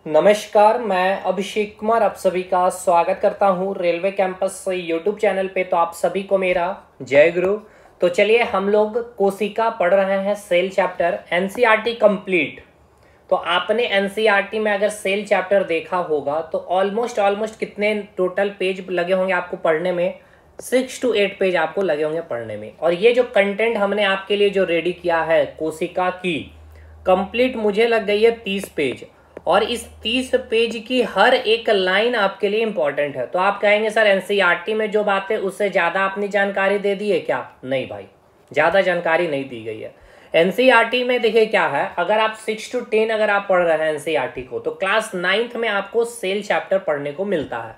नमस्कार, मैं अभिषेक कुमार आप सभी का स्वागत करता हूं रेलवे कैंपस यूट्यूब चैनल पे। तो आप सभी को मेरा जय गुरु। तो चलिए हम लोग कोशिका पढ़ रहे हैं सेल चैप्टर एनसीईआरटी कंप्लीट। तो आपने एनसीईआरटी में अगर सेल चैप्टर देखा होगा तो ऑलमोस्ट कितने टोटल पेज लगे होंगे आपको पढ़ने में? 6 to 8 पेज आपको लगे होंगे पढ़ने में। और ये जो कंटेंट हमने आपके लिए जो रेडी किया है कोशिका की कंप्लीट, मुझे लग गई है 30 पेज। और इस 30 पेज की हर एक लाइन आपके लिए इंपॉर्टेंट है। तो आप कहेंगे सर एनसीईआरटी में जो बात है उससे ज़्यादा आपने जानकारी दे दी है क्या? नहीं भाई, ज़्यादा जानकारी नहीं दी गई है। एनसीईआरटी में देखिए क्या है, अगर आप 6 to 10 अगर आप पढ़ रहे हैं एनसीईआरटी को, तो क्लास 9th में आपको सेल चैप्टर पढ़ने को मिलता है।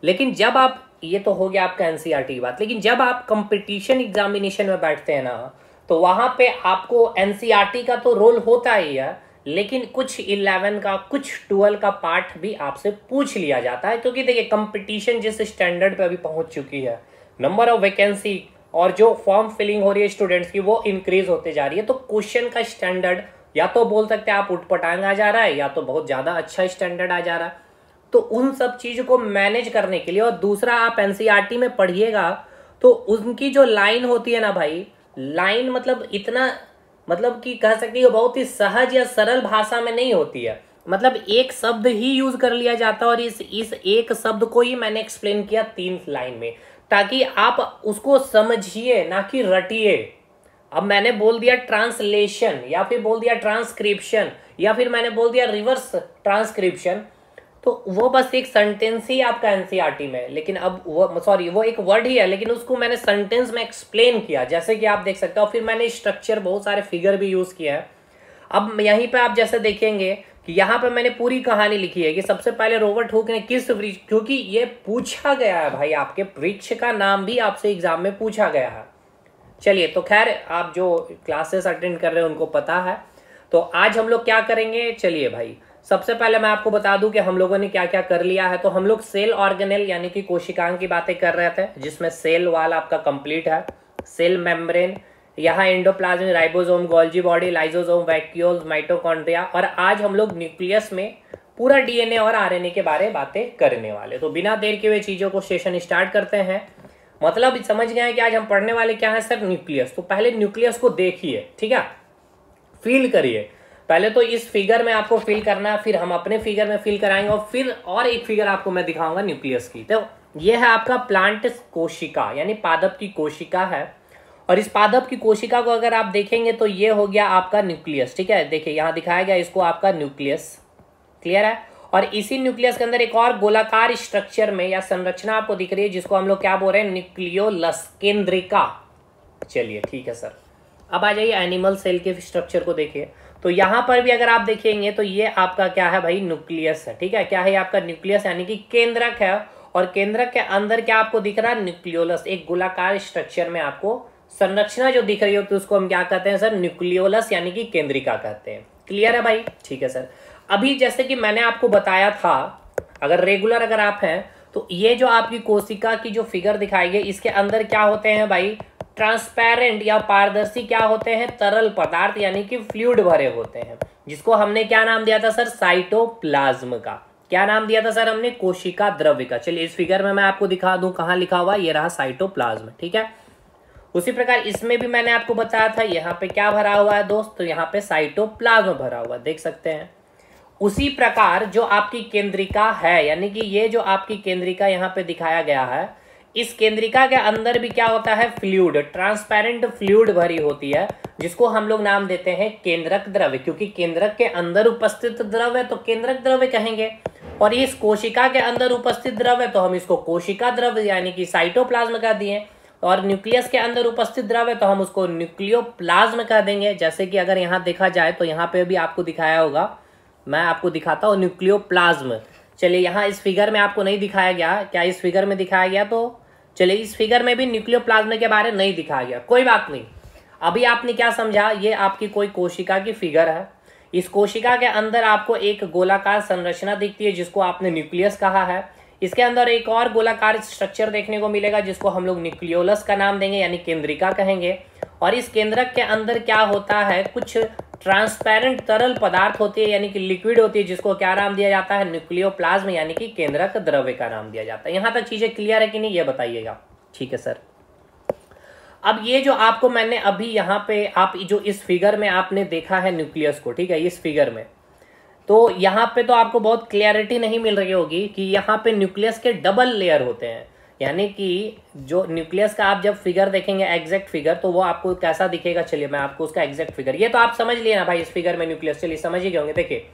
लेकिन जब आप, ये तो हो गया आपका एनसीईआरटी की बात, लेकिन जब आप कंपटीशन एग्जामिनेशन में बैठते हैं ना, तो वहां पे आपको एनसीईआरटी का तो रोल होता ही है, लेकिन कुछ 11 का कुछ 12 का पार्ट भी आपसे पूछ लिया जाता है। क्योंकि देखिए कंपटीशन जिस स्टैंडर्ड पे अभी पहुंच चुकी है, नंबर ऑफ वैकेंसी और जो फॉर्म फिलिंग हो रही है स्टूडेंट्स की वो इंक्रीज होते जा रही है। तो क्वेश्चन का स्टैंडर्ड या तो बोल सकते हैं आप उठपटांग आ जा रहा है, या तो बहुत ज़्यादा अच्छा स्टैंडर्ड आ जा रहा है। तो उन सब चीज़ों को मैनेज करने के लिए, और दूसरा आप एनसीईआरटी में पढ़िएगा तो उनकी जो लाइन होती है ना भाई, लाइन मतलब इतना, मतलब कि कह सकती है बहुत ही सहज या सरल भाषा में नहीं होती है। मतलब एक शब्द ही यूज कर लिया जाता है, और इस एक शब्द को ही मैंने एक्सप्लेन किया 3 लाइन में, ताकि आप उसको समझिए ना कि रटिए। अब मैंने बोल दिया ट्रांसलेशन, या फिर बोल दिया ट्रांसक्रिप्शन, या फिर मैंने बोल दिया रिवर्स ट्रांसक्रिप्शन, तो वो बस एक सेंटेंस ही आपका एनसीईआरटी में, लेकिन अब वो एक वर्ड ही है, लेकिन उसको मैंने सेंटेंस में एक्सप्लेन किया, जैसे कि आप देख सकते हो। फिर मैंने स्ट्रक्चर, बहुत सारे फिगर भी यूज किया है। अब यहीं पे आप जैसे देखेंगे कि यहाँ पे मैंने पूरी कहानी लिखी है कि सबसे पहले रॉबर्ट हुक ने किस वृक्ष, क्योंकि ये पूछा गया है भाई, आपके वृक्ष का नाम भी आपसे एग्जाम में पूछा गया है। चलिए, तो खैर आप जो क्लासेस अटेंड कर रहे हैं उनको पता है। तो आज हम लोग क्या करेंगे, चलिए भाई सबसे पहले मैं आपको बता दूं कि हम लोगों ने क्या क्या कर लिया है। तो हम लोग सेल ऑर्गेनेल यानी कि कोशिकाओं की बातें कर रहे थे, जिसमें सेल वाल आपका कंप्लीट है, सेल मेम्ब्रेन, यहाँ endoplasm, ribosome, Golgi body, lysosome, vacuoles, mitochondria, और आज हम लोग न्यूक्लियस में पूरा डीएनए और आरएनए के बारे में बातें करने वाले। तो बिना देर के हुए चीज़ों को सेशन स्टार्ट करते हैं। मतलब समझ गए कि आज हम पढ़ने वाले क्या है सर, न्यूक्लियस। तो पहले न्यूक्लियस को देखिए, ठीक है, फील करिए। पहले तो इस फिगर में आपको फिल करना है, फिर हम अपने फिगर में फिल कराएंगे, और फिर और एक फिगर आपको मैं दिखाऊंगा न्यूक्लियस की। तो ये है आपका प्लांट कोशिका, यानी पादप की कोशिका है। और इस पादप की कोशिका को अगर आप देखेंगे तो ये हो गया आपका न्यूक्लियस, ठीक है। देखिए यहाँ दिखाया गया इसको आपका न्यूक्लियस, क्लियर है। और इसी न्यूक्लियस के अंदर एक और गोलाकार स्ट्रक्चर में या संरचना आपको दिख रही है, जिसको हम लोग क्या बोल रहे हैं, न्यूक्लियोलस, केंद्रिका। चलिए ठीक है सर, अब आ जाइए एनिमल सेल के स्ट्रक्चर को देखिए। तो यहाँ पर भी अगर आप देखेंगे तो ये आपका क्या है भाई, न्यूक्लियस है, ठीक है। क्या है आपका न्यूक्लियस, यानी कि केंद्रक है। और केंद्रक के अंदर क्या आपको दिख रहा है, न्यूक्लियोलस, एक गोलाकार स्ट्रक्चर में आपको संरचना जो दिख रही हो, तो उसको हम क्या कहते हैं सर, न्यूक्लियोलस यानी कि केंद्रिका कहते हैं। क्लियर है भाई, ठीक है सर। अभी जैसे कि मैंने आपको बताया था, अगर रेगुलर अगर आप हैं तो ये जो आपकी कोशिका की जो फिगर दिखाई गई, इसके अंदर क्या होते हैं भाई, ट्रांसपेरेंट या पारदर्शी क्या होते हैं, तरल पदार्थ यानी कि फ्लूइड भरे होते हैं, जिसको हमने क्या नाम दिया था सर, साइटोप्लाज्म का। क्या नाम दिया था सर हमने, कोशिका द्रव्य का। चलिए इस फिगर में मैं आपको दिखा दूं कहाँ लिखा हुआ, ये रहा साइटोप्लाज्म, ठीक है। उसी प्रकार इसमें भी मैंने आपको बताया था, यहाँ पे क्या भरा हुआ है दोस्त, तो यहाँ पे साइटोप्लाज्म भरा हुआ देख सकते हैं। उसी प्रकार जो आपकी केंद्रिका है, यानी कि ये जो आपकी केंद्रिका यहाँ पे दिखाया गया है, इस केंद्रिका के अंदर भी क्या होता है, फ्लूइड, ट्रांसपेरेंट फ्लूइड भरी होती है, जिसको हम लोग नाम देते हैं केंद्रक द्रव्य। क्योंकि केंद्रक के अंदर उपस्थित द्रव्य तो केंद्रक द्रव्य कहेंगे, और इस कोशिका के अंदर उपस्थित द्रव्य तो हम इसको कोशिका द्रव्य यानी कि साइटोप्लाज्म कह दिए। और न्यूक्लियस के अंदर उपस्थित द्रव्य तो हम उसको न्यूक्लियोप्लाज्म कह देंगे। जैसे कि अगर यहाँ देखा जाए तो यहाँ पे भी आपको दिखाया होगा, मैं आपको दिखाता हूँ न्यूक्लियोप्लाज्म। चलिए यहाँ इस फिगर में आपको नहीं दिखाया गया, क्या इस फिगर में दिखाया गया, तो चलिए इस फिगर में भी न्यूक्लियोप्लाज्म के बारे में नहीं दिखाया गया, कोई बात नहीं। अभी आपने क्या समझा, ये आपकी कोई कोशिका की फिगर है। इस कोशिका के अंदर आपको एक गोलाकार संरचना दिखती है, जिसको आपने न्यूक्लियस कहा है। इसके अंदर एक और गोलाकार स्ट्रक्चर देखने को मिलेगा, जिसको हम लोग न्यूक्लियोलस का नाम देंगे, यानी केंद्रिका कहेंगे। और इस केंद्रक के अंदर क्या होता है, कुछ ट्रांसपेरेंट तरल पदार्थ होती है यानी कि लिक्विड होती है, जिसको क्या नाम दिया जाता है, न्यूक्लियोप्लाज्म यानी कि केंद्रक द्रव्य का नाम दिया जाता है। यहां तक चीजें क्लियर है कि नहीं, ये बताइएगा। ठीक है सर। अब ये जो आपको मैंने अभी यहाँ पे आप जो इस फिगर में आपने देखा है न्यूक्लियस को, ठीक है, इस फिगर में, तो यहाँ पे तो आपको बहुत क्लैरिटी नहीं मिल रही होगी कि यहाँ पे न्यूक्लियस के डबल लेयर होते हैं। यानी कि जो न्यूक्लियस का आप जब फिगर देखेंगे एग्जैक्ट फिगर, तो वो आपको कैसा दिखेगा, चलिए मैं आपको उसका एग्जैक्ट फिगर, ये तो आप समझ लिए ना भाई, इस फिगर में न्यूक्लियस, चलिए समझ ही गए होंगे। देखिए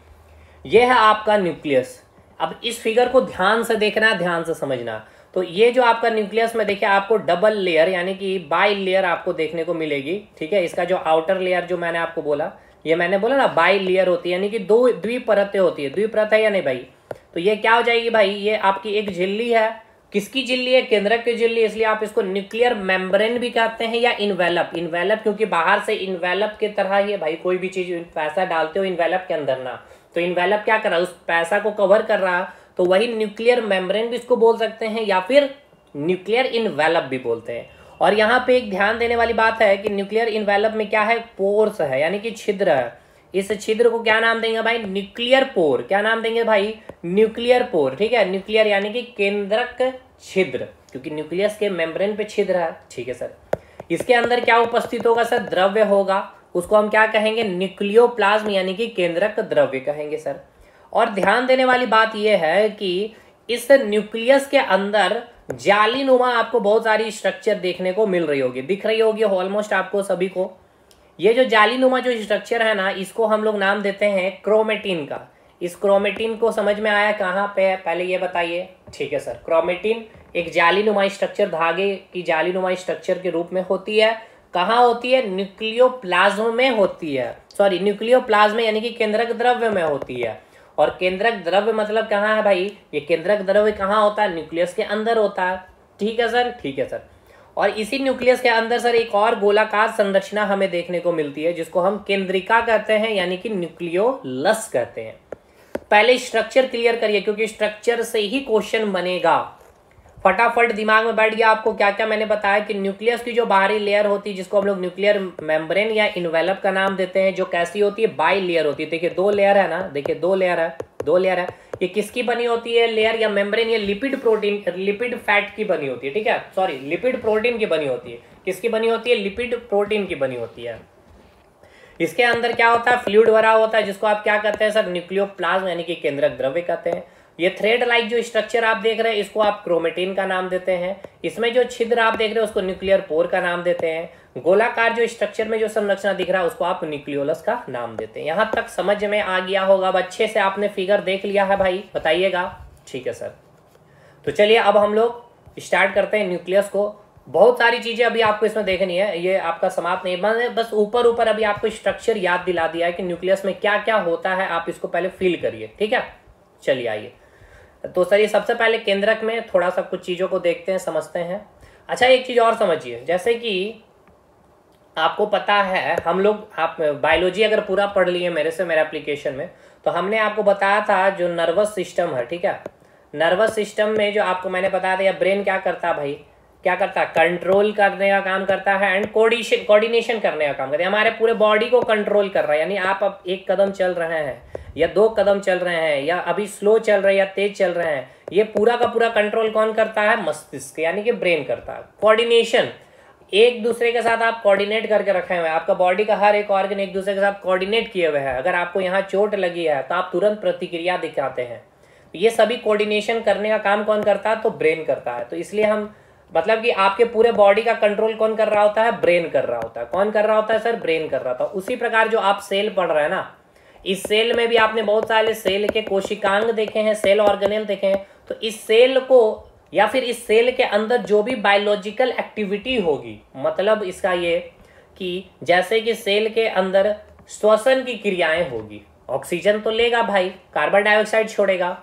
ये है आपका न्यूक्लियस। अब इस फिगर को ध्यान से देखना, ध्यान से समझना। तो ये जो आपका न्यूक्लियस में देखिए आपको डबल लेयर यानी कि बाई लेयर आपको देखने को मिलेगी। ठीक है, इसका जो आउटर लेयर जो मैंने आपको बोला, ये मैंने बोला ना बाई लेयर होती है, यानी कि दो द्विपरतें होती है। द्विपरत है या नहीं भाई? तो ये क्या हो जाएगी भाई, ये आपकी एक झिल्ली है। किसकी झिल्ली है? केंद्रक की झिल्ली, इसलिए आप इसको न्यूक्लियर मेम्ब्रेन भी कहते हैं या इन्वेलप। इन्वेलप क्योंकि बाहर से इन्वेलप की तरह ही है भाई, कोई भी चीज पैसा डालते हो इन्वेलप के अंदर ना, तो इन्वेलप क्या कर रहा है, उस पैसा को कवर कर रहा, तो वही न्यूक्लियर मेम्ब्रेन भी इसको बोल सकते हैं या फिर न्यूक्लियर इन्वेलप भी बोलते हैं। और यहाँ पे एक ध्यान देने वाली बात है कि न्यूक्लियर इन्वेलप में क्या है, पोर्स है यानी कि छिद्र है। इस छिद्र को क्या नाम देंगे भाई, न्यूक्लियर पोर। क्या नाम देंगे भाई, न्यूक्लियर पोर। ठीक है, न्यूक्लियर यानी कि केंद्रक छिद्र, क्योंकि न्यूक्लियस के मेम्ब्रेन पे छिद्र है। ठीक है सर, इसके अंदर क्या उपस्थित होगा सर, द्रव्य होगा, उसको हम क्या कहेंगे, न्यूक्लियोप्लाज्म यानी कि केंद्रक द्रव्य कहेंगे सर। और ध्यान देने वाली बात यह है कि इस न्यूक्लियस के अंदर जालीनुमा आपको बहुत सारी स्ट्रक्चर देखने को मिल रही होगी, दिख रही होगी ऑलमोस्ट आपको सभी को। ये जो जालीनुमा जो स्ट्रक्चर है ना, इसको हम लोग नाम देते हैं क्रोमेटिन का। इस क्रोमेटिन को समझ में आया कहाँ पे, पहले ये बताइए। ठीक है सर, क्रोमेटिन एक जालीनुमा स्ट्रक्चर, धागे की जालीनुमा स्ट्रक्चर के रूप में होती है। कहाँ होती है, न्यूक्लियोप्लाज्म में होती है, सॉरी न्यूक्लियोप्लाज्म यानी कि केंद्रक द्रव्य में होती है। और केंद्रक द्रव्य मतलब कहाँ है भाई, ये केंद्रक द्रव्य कहाँ होता है, न्यूक्लियस के अंदर होता है। ठीक है सर, ठीक है सर। और इसी न्यूक्लियस के अंदर सर एक और गोलाकार संरचना हमें देखने को मिलती है, जिसको हम केंद्रिका कहते हैं यानी कि न्यूक्लियोलस कहते हैं। पहले स्ट्रक्चर क्लियर करिए, क्योंकि स्ट्रक्चर से ही क्वेश्चन बनेगा। फटाफट दिमाग में बैठ गया आपको क्या क्या मैंने बताया कि न्यूक्लियस की जो बाहरी लेयर होती है, जिसको हम लोग न्यूक्लियर मेम्ब्रेन या इन्वेलप का नाम देते हैं, जो कैसी होती है, बाई लेयर होती है। देखिए दो लेयर है ना, देखिए दो लेयर है, दो लेयर है। ये किसकी बनी होती है लेयर या मेम्ब्रेन, ये लिपिड प्रोटीन, लिपिड फैट की बनी होती है। ठीक है, सॉरी लिपिड प्रोटीन की बनी होती है। किसकी बनी होती है, लिपिड प्रोटीन की बनी होती है। इसके अंदर क्या होता है, फ्लूइड भरा होता है, जिसको आप क्या कहते हैं सर, न्यूक्लियोप्लाज्म यानी कि केंद्रक द्रव्य कहते हैं। ये थ्रेड लाइक जो स्ट्रक्चर आप देख रहे हैं, इसको आप क्रोमेटिन का नाम देते हैं। इसमें जो छिद्र आप देख रहे हैं, उसको न्यूक्लियर पोर का नाम देते हैं। गोलाकार जो स्ट्रक्चर में जो संरचना दिख रहा है, उसको आप न्यूक्लियोलस का नाम देते हैं। यहां तक समझ में आ गया होगा, अब अच्छे से आपने फिगर देख लिया है भाई, बताइएगा। ठीक है सर, तो चलिए अब हम लोग स्टार्ट करते हैं न्यूक्लियस को। बहुत सारी चीजें अभी आपको इसमें देखनी है, ये आपका समाप्त नहीं, बस ऊपर ऊपर अभी आपको स्ट्रक्चर याद दिला दिया है कि न्यूक्लियस में क्या क्या होता है, आप इसको पहले फील करिए। ठीक है, चलिए आइए। तो सर ये सबसे पहले केंद्रक में थोड़ा सा कुछ चीज़ों को देखते हैं, समझते हैं। अच्छा एक चीज़ और समझिए, जैसे कि आपको पता है हम लोग, आप बायोलॉजी अगर पूरा पढ़ लिए मेरे एप्लीकेशन में, तो हमने आपको बताया था जो नर्वस सिस्टम है, ठीक है, नर्वस सिस्टम में जो आपको मैंने बताया था, या ब्रेन क्या करता है भाई, क्या करता है, कंट्रोल करने का काम करता है एंड कोऑर्डिनेशन करने का काम करता है। हमारे पूरे बॉडी को कंट्रोल कर रहा है, यानी आप अब एक कदम चल रहे हैं या दो कदम चल रहे हैं, या अभी स्लो चल रहे हैं या तेज चल रहे हैं, ये पूरा का पूरा कंट्रोल कौन करता है, मस्तिष्क यानी कि ब्रेन करता है। कोऑर्डिनेशन, एक दूसरे के साथ आप कोऑर्डिनेट करके रखे हुए हैं, आपका बॉडी का हर एक ऑर्गन एक दूसरे के साथ कोऑर्डिनेट किए हुए हैं। अगर आपको यहाँ चोट लगी है तो आप तुरंत प्रतिक्रिया दिखाते हैं। ये सभी कोऑर्डिनेशन करने का काम कौन करता है, तो ब्रेन करता है। तो इसलिए हम मतलब कि आपके पूरे बॉडी का कंट्रोल कौन कर रहा होता है, ब्रेन कर रहा होता है। कौन कर रहा होता है सर, ब्रेन कर रहा था। उसी प्रकार जो आप सेल पढ़ रहे हैं ना, इस सेल में भी आपने बहुत सारे सेल के कोशिकांग देखे हैं, सेल ऑर्गेनेल देखे हैं। तो इस सेल को या फिर इस सेल के अंदर जो भी बायोलॉजिकल एक्टिविटी होगी, मतलब इसका ये कि जैसे कि सेल के अंदर श्वसन की क्रियाएं होगी, ऑक्सीजन तो लेगा भाई, कार्बन डाइऑक्साइड छोड़ेगा।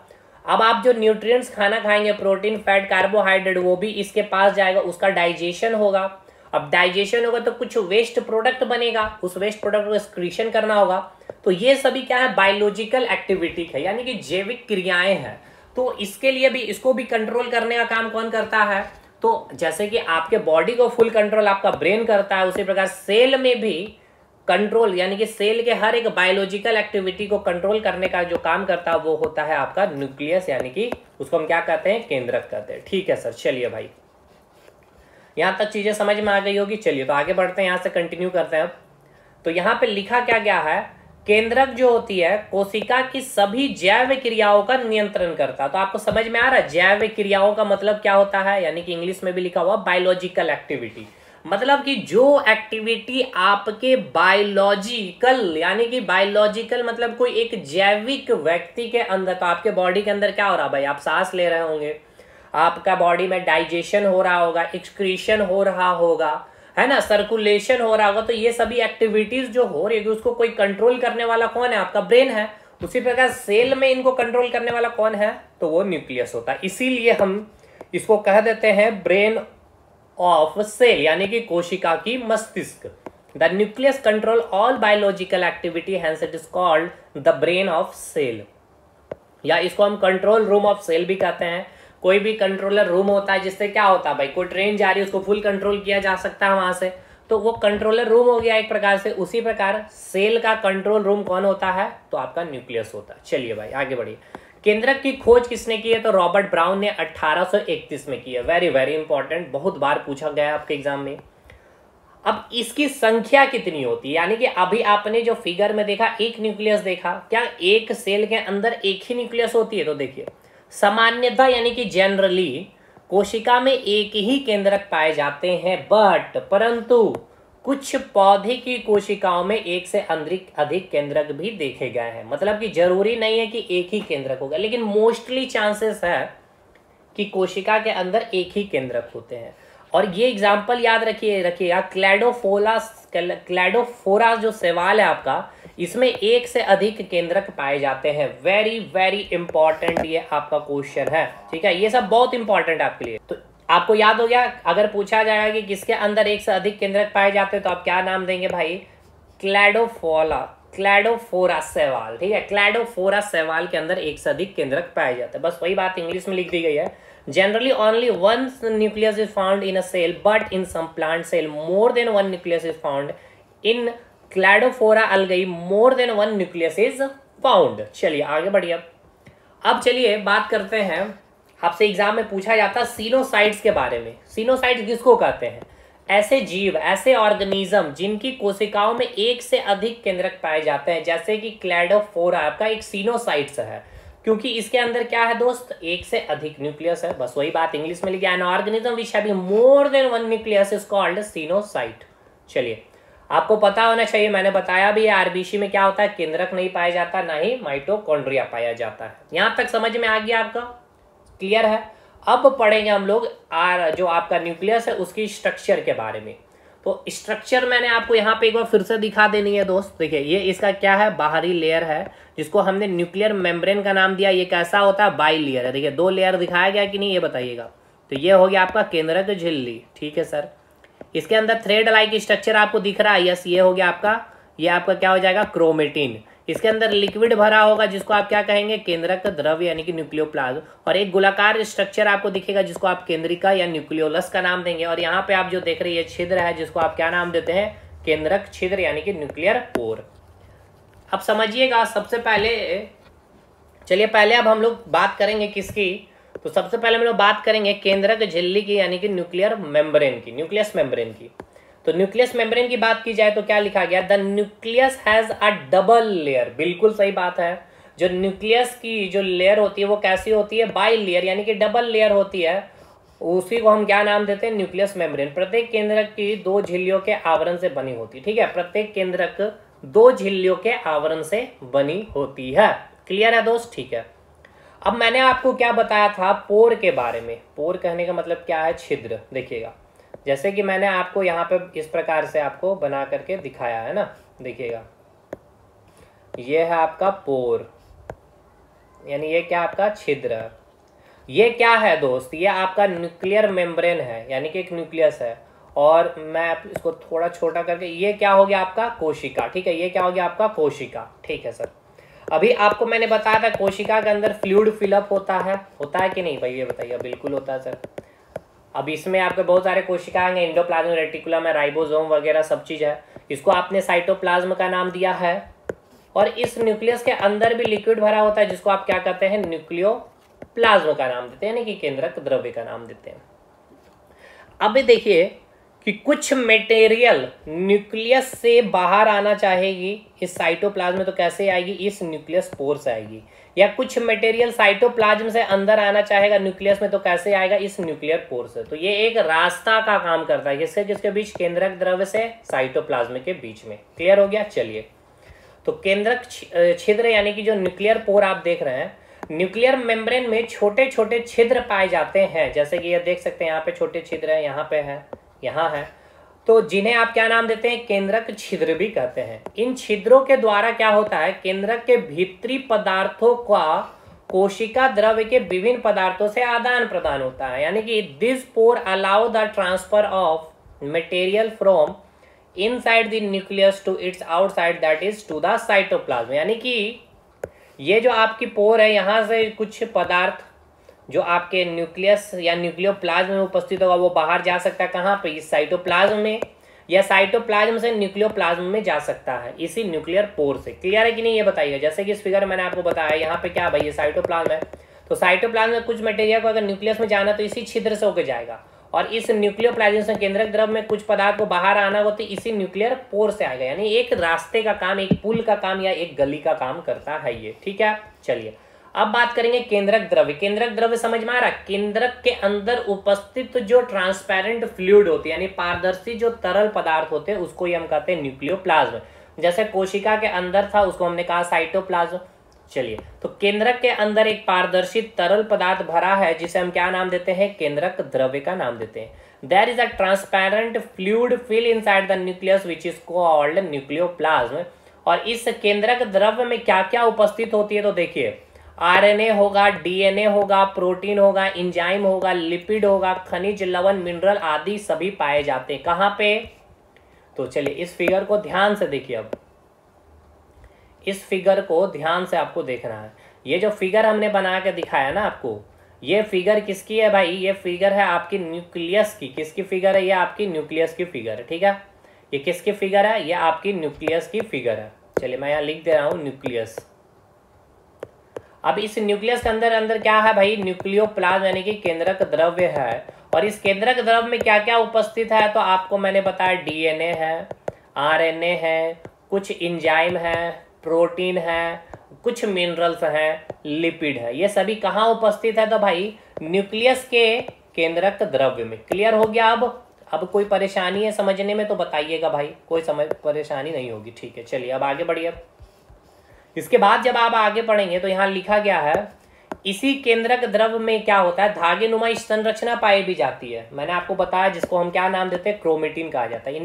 अब आप जो न्यूट्रिएंट्स खाना खाएंगे, प्रोटीन, फैट, कार्बोहाइड्रेट, वो भी इसके पास जाएगा, उसका डाइजेशन होगा। अब डाइजेशन होगा तो कुछ वेस्ट प्रोडक्ट बनेगा, उस वेस्ट प्रोडक्ट को एक्सक्रीशन करना होगा। तो ये सभी क्या है, बायोलॉजिकल एक्टिविटी है, यानी कि जैविक क्रियाएं हैं। तो इसके लिए भी, इसको भी कंट्रोल करने का काम कौन करता है, तो जैसे कि आपके बॉडी को फुल कंट्रोल आपका ब्रेन करता है, उसी प्रकार सेल में भी कंट्रोल यानी कि सेल के हर एक बायोलॉजिकल एक्टिविटी को कंट्रोल करने का जो काम करता है वो होता है आपका न्यूक्लियस, यानी कि उसको हम क्या कहते हैं, केंद्रक कहते हैं। ठीक है सर, चलिए भाई यहां तक चीजें समझ में आ गई होगी। चलिए तो आगे बढ़ते हैं, यहां से कंटिन्यू करते हैं। अब तो यहां पे लिखा क्या गया है, केंद्रक जो होती है कोशिका की सभी जैव क्रियाओं का नियंत्रण करता है। तो आपको समझ में आ रहा है जैव क्रियाओं का मतलब क्या होता है, यानी कि इंग्लिश में भी लिखा हुआ बायोलॉजिकल एक्टिविटी, मतलब कि जो एक्टिविटी आपके बायोलॉजिकल, यानी कि बायोलॉजिकल मतलब कोई एक जैविक व्यक्ति के अंदर, तो आपके बॉडी के अंदर क्या हो रहा है भाई, आप सांस ले रहे होंगे, आपका बॉडी में डाइजेशन हो रहा होगा, एक्सक्रीशन हो रहा होगा, है ना, सर्कुलेशन हो रहा होगा। तो ये सभी एक्टिविटीज जो हो रही है उसको कोई कंट्रोल करने वाला कौन है, आपका ब्रेन है। उसी प्रकार सेल में इनको कंट्रोल करने वाला कौन है, तो वो न्यूक्लियस होता है। इसीलिए हम इसको कह देते हैं ब्रेन ऑफ सेल, यानी कि कोशिका की मस्तिष्क। The nucleus control all biological activity, hence it is called the brain of cell, या इसको हम कंट्रोल रूम ऑफ सेल भी कहते हैं। कोई भी कंट्रोलर रूम होता है जिससे क्या होता है भाई, कोई ट्रेन जा रही है उसको फुल कंट्रोल किया जा सकता है वहां से, तो वो कंट्रोलर रूम हो गया एक प्रकार से। उसी प्रकार सेल का कंट्रोल रूम कौन होता है, तो आपका न्यूक्लियस होता है। चलिए भाई आगे बढ़िए। केंद्रक की खोज किसने की है, तो रॉबर्ट ब्राउन ने 1831 में की है। वेरी वेरी इंपॉर्टेंट, बहुत बार पूछा गया है आपके एग्जाम में। अब इसकी संख्या कितनी होती है, यानी कि अभी आपने जो फिगर में देखा एक न्यूक्लियस देखा, क्या एक सेल के अंदर एक ही न्यूक्लियस होती है, तो देखिए सामान्यतः यानी कि जनरली कोशिका में एक ही केंद्रक पाए जाते हैं, परंतु कुछ पौधे की कोशिकाओं में एक से अधिक केंद्रक भी देखे गए हैं। मतलब कि जरूरी नहीं है कि एक ही केंद्रक होगा, लेकिन मोस्टली चांसेस है कि कोशिका के अंदर एक ही केंद्रक होते हैं। और ये एग्जाम्पल याद रखिएगा, क्लैडोफोरा जो सवाल है आपका, इसमें एक से अधिक केंद्रक पाए जाते हैं। वेरी वेरी इंपॉर्टेंट ये आपका क्वेश्चन है, ठीक है, ये सब बहुत इंपॉर्टेंट है आपके लिए। तो आपको याद हो गया, अगर पूछा जाएगा कि किसके अंदर एक से अधिक केंद्रक पाए जाते हैं तो आप क्या नाम देंगे भाई, क्लैडोफोरा सवाल, ठीक है, क्लैडोफोरा सवाल के अंदर एक से अधिक केंद्रक पाए जाते हैं। बस वही बात इंग्लिश में लिख दी गई है। Generally, only one nucleus is found in a cell, but in some plant cell, more than one nucleus is found. In Cladophora algae, more than one nucleus is found. चलिए आगे बढ़िए। अब चलिए बात करते हैं, आपसे एग्जाम में पूछा जाता है सीनोसाइट्स के बारे में। सीनोसाइट्स किसको कहते हैं, ऐसे जीव, ऐसे ऑर्गेनिज्म जिनकी कोशिकाओं में एक से अधिक केंद्रक पाए जाते हैं, जैसे कि क्लैडोफोरा आपका एक सीनोसाइट्स है, क्योंकि इसके अंदर क्या है दोस्त, एक से अधिक न्यूक्लियस है। बस वही बात इंग्लिश में लिखा है, an organism which have more than one nucleus is called सीनोसाइट। चलिए आपको पता होना चाहिए, मैंने बताया भी है आरबीसी में क्या होता है, केंद्रक नहीं पाया जाता, ना ही माइटोकॉन्ड्रिया पाया जाता है। यहां तक समझ में आ गया आपका, क्लियर है। अब पढ़ेंगे हम लोग जो आपका न्यूक्लियस है उसकी स्ट्रक्चर के बारे में। तो स्ट्रक्चर मैंने आपको यहाँ पे एक बार फिर से दिखा देनी है दोस्त। देखिए ये इसका क्या है, बाहरी लेयर है जिसको हमने न्यूक्लियर मेम्ब्रेन का नाम दिया। ये कैसा होता है, बाई लेयर है। देखिए 2 लेयर दिखाया गया कि नहीं, ये बताइएगा। तो ये हो गया आपका केंद्रक झिल्ली, ठीक है सर। इसके अंदर थ्रेड लाइक स्ट्रक्चर आपको दिख रहा है, यस, ये हो गया आपका, ये आपका क्या हो जाएगा, क्रोमेटिन। इसके अंदर लिक्विड भरा होगा जिसको आप क्या कहेंगे, केंद्रक द्रव्य यानी कि न्यूक्लियोप्लाज्म। और एक गोलाकार स्ट्रक्चर आपको दिखेगा जिसको आप केंद्रिका या न्यूक्लियोलस का नाम देंगे। और यहाँ पे आप जो देख रहे हैं छिद्र है जिसको आप क्या नाम देते हैं, केंद्रक छिद्र यानी कि न्यूक्लियर पोर। अब समझिएगा, सबसे पहले चलिए पहले अब हम लोग बात करेंगे किसकी, तो सबसे पहले हम लोग बात करेंगे केंद्रक झिल्ली की यानी कि न्यूक्लियर मेम्ब्रेन की, न्यूक्लियस मेम्ब्रेन की। तो न्यूक्लियस मेम्ब्रेन की बात की जाए तो क्या लिखा गया, the nucleus has a double layer. बिल्कुल सही बात है, जो न्यूक्लियस की जो लेयर होती है वो कैसी होती है, बाई लेयर यानी कि डबल लेयर होती है। उसी को हम क्या नाम देते हैं, न्यूक्लियस मेम्ब्रेन। प्रत्येक केंद्रक की 2 झिल्लियों के आवरण से बनी होती है, ठीक है, प्रत्येक केंद्रक 2 झिल्लियों के आवरण से बनी होती है। क्लियर है दोस्त, ठीक है। अब मैंने आपको क्या बताया था पोर के बारे में। पोर कहने का मतलब क्या है, छिद्र। देखिएगा जैसे कि मैंने आपको यहाँ पे इस प्रकार से आपको बना करके दिखाया है ना, देखिएगा ये है आपका पोर, यानी ये क्या आपका छिद्र। ये क्या है दोस्त, ये आपका न्यूक्लियर मेम्ब्रेन है, यानी कि एक न्यूक्लियस है। और मैं इसको थोड़ा छोटा करके, ये क्या हो गया आपका कोशिका, ठीक है, ये क्या हो गया आपका कोशिका, ठीक है सर। अभी आपको मैंने बताया था कोशिका के अंदर फ्लूइड फिलअप होता है कि नहीं भाई, ये बताइए। बिल्कुल होता है सर। अब इसमें आपके बहुत सारे कोशिका आएंगे, एंडोप्लाज्मिक रेटिकुलम है, राइबोसोम वगैरह सब चीज़ है। इसको आपने साइटोप्लाज्म का नाम दिया है। और इस न्यूक्लियस के अंदर भी लिक्विड भरा होता है जिसको आप क्या कहते हैं, न्यूक्लियोप्लाज्म का नाम देते हैं, यानी कि केंद्रक द्रव्य का नाम देते हैं। अब देखिए कि कुछ मटेरियल न्यूक्लियस से बाहर आना चाहेगी इस साइटोप्लाज्म में, तो कैसे आएगी, इस न्यूक्लियस पोर से आएगी। या कुछ मटेरियल साइटोप्लाज्म से अंदर आना चाहेगा न्यूक्लियस में, तो कैसे आएगा, इस न्यूक्लियर पोर से। तो ये एक रास्ता का काम करता है किसके बीच, केंद्रक द्रव्य से साइटोप्लाज्म के बीच में। क्लियर हो गया। चलिए, तो केंद्रक छिद्र यानी कि जो न्यूक्लियर पोर आप देख रहे हैं, न्यूक्लियर मेम्ब्रेन में छोटे छोटे छिद्र पाए जाते हैं। जैसे कि ये देख सकते हैं, यहाँ पे छोटे छिद्र है, यहाँ पे है, यहाँ है, तो जिन्हें आप क्या नाम देते हैं, केंद्रक छिद्र भी कहते हैं। इन छिद्रों के द्वारा क्या होता है, केंद्रक के भीतरी पदार्थों का कोशिका द्रव्य के विभिन्न पदार्थों से आदान प्रदान होता है। यानी कि this pore allow the transfer of material from inside the nucleus to its outside, that is to the cytoplasm. यानी कि ये जो आपकी पोर है, यहाँ से कुछ पदार्थ जो आपके न्यूक्लियस या न्यूक्लियोप्लाज्म में उपस्थित होगा वो बाहर जा सकता है। कहाँ पे, इस साइटोप्लाज्म में, या साइटोप्लाज्म से न्यूक्लियोप्लाज्म में जा सकता है इसी न्यूक्लियर पोर से। क्लियर है कि नहीं, ये बताइए। जैसे कि इस फिगर में मैंने आपको बताया, यहाँ पे क्या भाई, ये साइटोप्लाज्म है, तो साइटोप्लाज्म में कुछ मटेरियल को अगर न्यूक्लियस में जाना तो इसी छिद्र से होकर जाएगा, और इस न्यूक्लियोप्लाज्म से केंद्रक द्रव्य में कुछ पदार्थ को बाहर आना हो तो इसी न्यूक्लियर पोर से आएगा। यानी एक रास्ते का काम, एक पुल का काम या एक गली का काम करता है ये। ठीक है। चलिए, अब बात करेंगे केंद्रक द्रव्य। केंद्रक द्रव्य समझ में आ रहा है, केंद्रक के अंदर उपस्थित जो ट्रांसपेरेंट फ्लूइड होती है, यानी पारदर्शी जो तरल पदार्थ होते हैं, उसको ही हम कहते हैं न्यूक्लियोप्लाज्म। जैसे कोशिका के अंदर था, उसको हमने कहा साइटोप्लाज्म। चलिए, तो केंद्रक के अंदर एक पारदर्शी तरल पदार्थ भरा है जिसे हम क्या नाम देते हैं, केंद्रक द्रव्य का नाम देते हैं। There is a transparent fluid fill inside the nucleus which is called nucleoplasm. और इस केंद्रक द्रव्य में क्या क्या उपस्थित होती है, तो देखिए, आरएनए होगा, डीएनए होगा, प्रोटीन होगा, एंजाइम होगा, लिपिड होगा, खनिज, लवण, मिनरल आदि सभी पाए जाते हैं। कहाँ पे, तो चलिए इस फिगर को ध्यान से देखिए। अब इस फिगर को ध्यान से आपको देखना है। ये जो फिगर हमने बना के दिखाया ना आपको, ये फिगर किसकी है भाई, ये फिगर है आपकी न्यूक्लियस की। किसकी फिगर है, ये आपकी न्यूक्लियस की फिगर है। ठीक है, ये किसकी फिगर है, ये आपकी न्यूक्लियस की फिगर है। चलिए, मैं यहाँ लिख दे रहा हूँ न्यूक्लियस। अब इस न्यूक्लियस के अंदर क्या है भाई, न्यूक्लियोप्लाज्म यानी कि केंद्रक द्रव्य है। और इस केंद्रक द्रव्य में क्या क्या उपस्थित है, तो आपको मैंने बताया डीएनए है, आरएनए है, कुछ एंजाइम है, प्रोटीन है, कुछ मिनरल्स हैं, लिपिड है। ये सभी कहाँ उपस्थित है, तो भाई न्यूक्लियस के केंद्रक द्रव्य में। क्लियर हो गया। अब कोई परेशानी है समझने में तो बताइएगा भाई, कोई परेशानी नहीं होगी। ठीक है, चलिए अब आगे बढ़िए। इसके बाद जब आप आगे पढ़ेंगे तो यहाँ लिखा गया है, इसी केंद्रक द्रव्य में क्या होता है, धागे संरचना पाई भी जाती है। मैंने आपको बताया, जिसको हम क्या नाम देते हैं, क्रोमेटिन कहा जाता है।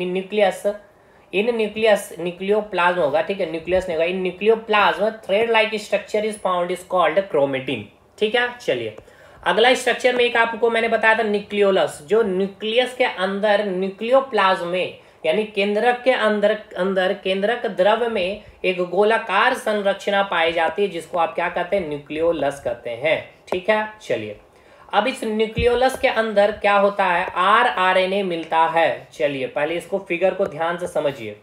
इन न्यूक्लियस न्यूक्लियोप्लाज्म होगा, ठीक है, न्यूक्लियस नहीं होगा। इन nucleoplasm thread like structure is found, is called chromatin. ठीक है। चलिए, अगला स्ट्रक्चर में एक आपको मैंने बताया था न्यूक्लियोलस, जो न्यूक्लियस के अंदर न्यूक्लियोप्लाज्म में यानी केंद्रक के अंदर केंद्रक द्रव्य में एक गोलाकार संरचना पाई जाती है जिसको आप क्या कहते हैं, न्यूक्लियोलस कहते हैं। ठीक है। चलिए, अब इस न्यूक्लियोलस के अंदर क्या होता है, आरएनए मिलता है। चलिए, पहले इसको फिगर को ध्यान से समझिए।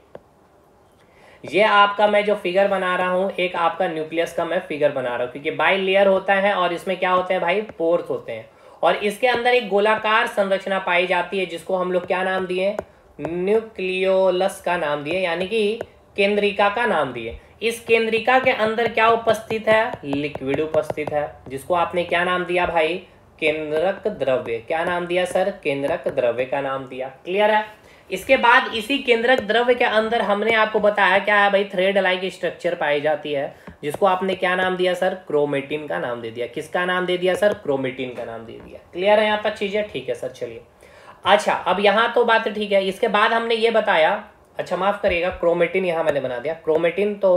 ये आपका मैं जो फिगर बना रहा हूं, एक आपका न्यूक्लियस का मैं फिगर बना रहा हूं, क्योंकि बाई लेयर होता है और इसमें क्या होते हैं भाई, पोर्स होते हैं। और इसके अंदर एक गोलाकार संरचना पाई जाती है जिसको हम लोग क्या नाम दिए, न्यूक्लियोलस का नाम दिए, यानी कि केंद्रिका का नाम दिए। इस केंद्रिका के अंदर क्या उपस्थित है, लिक्विड उपस्थित है, जिसको आपने क्या नाम दिया भाई, केंद्रक द्रव्य। क्या नाम दिया सर, केंद्रक द्रव्य का नाम दिया। क्लियर है। इसके बाद इसी केंद्रक द्रव्य के अंदर हमने आपको बताया क्या है भाई, थ्रेड लाइक स्ट्रक्चर पाई जाती है, जिसको आपने क्या नाम दिया सर, क्रोमेटिन का नाम दे दिया। किसका नाम दे दिया सर, क्रोमेटिन का नाम दे दिया। क्लियर है यहाँ तक चीजें, ठीक है सर। चलिए, अच्छा, अब यहाँ तो बात ठीक है। इसके बाद हमने ये बताया, अच्छा माफ करिएगा, क्रोमेटिन यहाँ मैंने बना दिया। क्रोमेटिन तो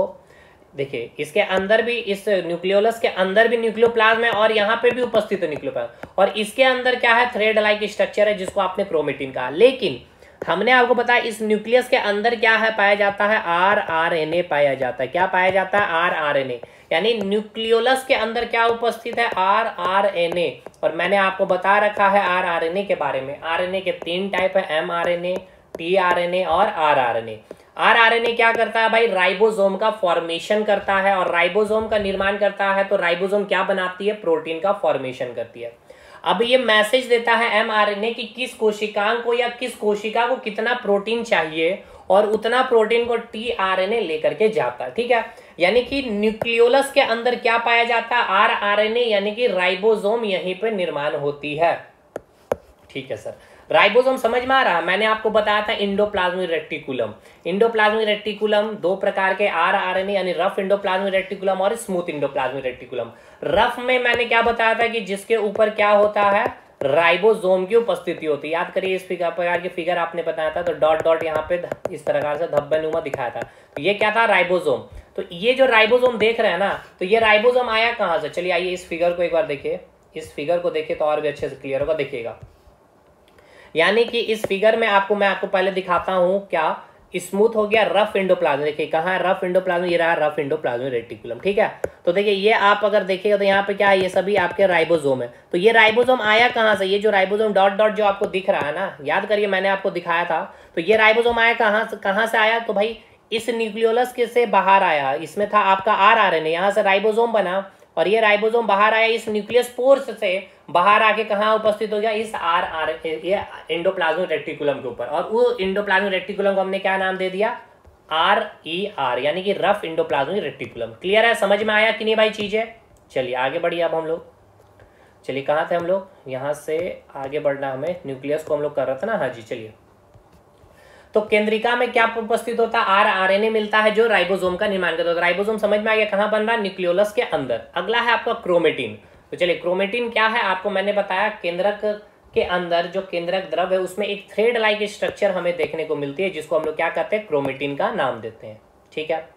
देखिए, इसके अंदर भी, इस न्यूक्लियोलस के अंदर भी न्यूक्लियोप्लाज्म है और यहाँ पे भी उपस्थित है न्यूक्लियोप्लाज्म, और इसके अंदर क्या है, थ्रेड लाइक स्ट्रक्चर है जिसको आपने क्रोमेटिन कहा। लेकिन हमने आपको बताया इस न्यूक्लियस के अंदर क्या है, पाया जाता है आरआरएनए पाया जाता है। क्या पाया जाता है, आरआरएनए। यानी न्यूक्लियोलस के अंदर क्या उपस्थित है, आरआरएनए। और मैंने आपको बता रखा है आरआरएनए के बारे में। आरएनए के 3 टाइप है, एमआरएनए, टीआरएनए और आरआरएनए। आरआरएनए क्या करता है भाई, राइबोसोम का फॉर्मेशन करता है, और राइबोसोम का निर्माण करता है, तो राइबोसोम क्या बनाती है, प्रोटीन का फॉर्मेशन करती है। अब ये मैसेज देता है एमआरएनए कि किस कोशिकांग को या किस कोशिका को कितना प्रोटीन चाहिए, और उतना प्रोटीन को टीआरएनए लेकर के जाता है। ठीक है, यानी कि न्यूक्लियोलस के अंदर क्या पाया जाता है, आरआरएनए यानी कि राइबोसोम यहीं पे निर्माण होती है। ठीक है सर, राइबोसोम समझ में आ रहा है। मैंने आपको बताया था इंडोप्लाज्मिक रेटिकुलम। इंडोप्लाज्मिक रेटिकुलम दो प्रकार के आरआरएनए यानी रफ इंडोप्लाज्मिक रेटिकुलम और स्मूथ इंडोप्लाज्मिक रेटिकुलम। रफ में मैंने क्या बताया था कि जिसके ऊपर क्या होता है, राइबोसोम की उपस्थिति होती है। याद करिए इस प्रकार के फिगर आपने बताया था, तो डॉट डॉट यहाँ पे इस तरह से धब्बेनुमा दिखाया था, तो ये क्या था, राइबोसोम। तो ये जो राइबोसोम देख रहे हैं ना, तो ये राइबोसोम आया कहाँ से, चलिए आइए इस फिगर को एक बार देखिए, इस फिगर को देखिए तो और भी अच्छे से क्लियर होगा, देखिएगा। यानी कि इस फिगर में मैं आपको पहले दिखाता हूं, क्या स्मूथ हो गया, रफ इंडोप्लाज्म, देखिए कहाँ है रफ इंडोप्लाज्म, ये रहा रफ इंडोप्लाज्मिक रेटिकुलम। ठीक है, तो देखिए ये आप अगर देखिएगा तो यहाँ पे क्या है, ये सभी आपके राइबोसोम है। तो ये राइबोसोम आया कहाँ से, ये जो राइबोसोम डॉट डॉट जो आपको दिख रहा है ना, याद करिए मैंने आपको दिखाया था, तो ये राइबोसोम आया कहाँ से आया, तो भाई इस न्यूक्लियोलस के से बाहर आया, इसमें था आपका आरआरएनए, यहाँ से राइबोसोम बना, और ये राइबोसोम बाहर आया इस न्यूक्लियस पोर्स से बाहर आके कहाँ उपस्थित हो गया, इस ये एंडोप्लाज्मिक रेटिकुलम के ऊपर, और वो एंडोप्लाज्मिक रेटिकुलम को हमने क्या नाम दे दिया, RER, यानी कि रफ इंडोप्लाज्मिक रेटिकुलम। क्लियर है, समझ में आया कि नहीं भाई चीजें। चलिए आगे बढ़िए अब हम लोग, चलिए कहाँ थे हम लोग, यहाँ से आगे बढ़ना हमें, न्यूक्लियस को हम लोग कर रहे थे ना, हाँ जी चलिए। तो केंद्रिका में क्या उपस्थित होता है, आरआरएनए मिलता है जो राइबोसोम का निर्माण करता है। राइबोसोम समझ में आ गया कहाँ बन रहा है, न्यूक्लियोलस के अंदर। अगला है आपका क्रोमेटिन। तो चलिए क्रोमेटिन क्या है, आपको मैंने बताया केंद्रक के अंदर जो केंद्रक द्रव है उसमें एक थ्रेड लाइक स्ट्रक्चर हमें देखने को मिलती है, जिसको हम लोग क्या कहते हैं, क्रोमेटिन का नाम देते हैं। ठीक है,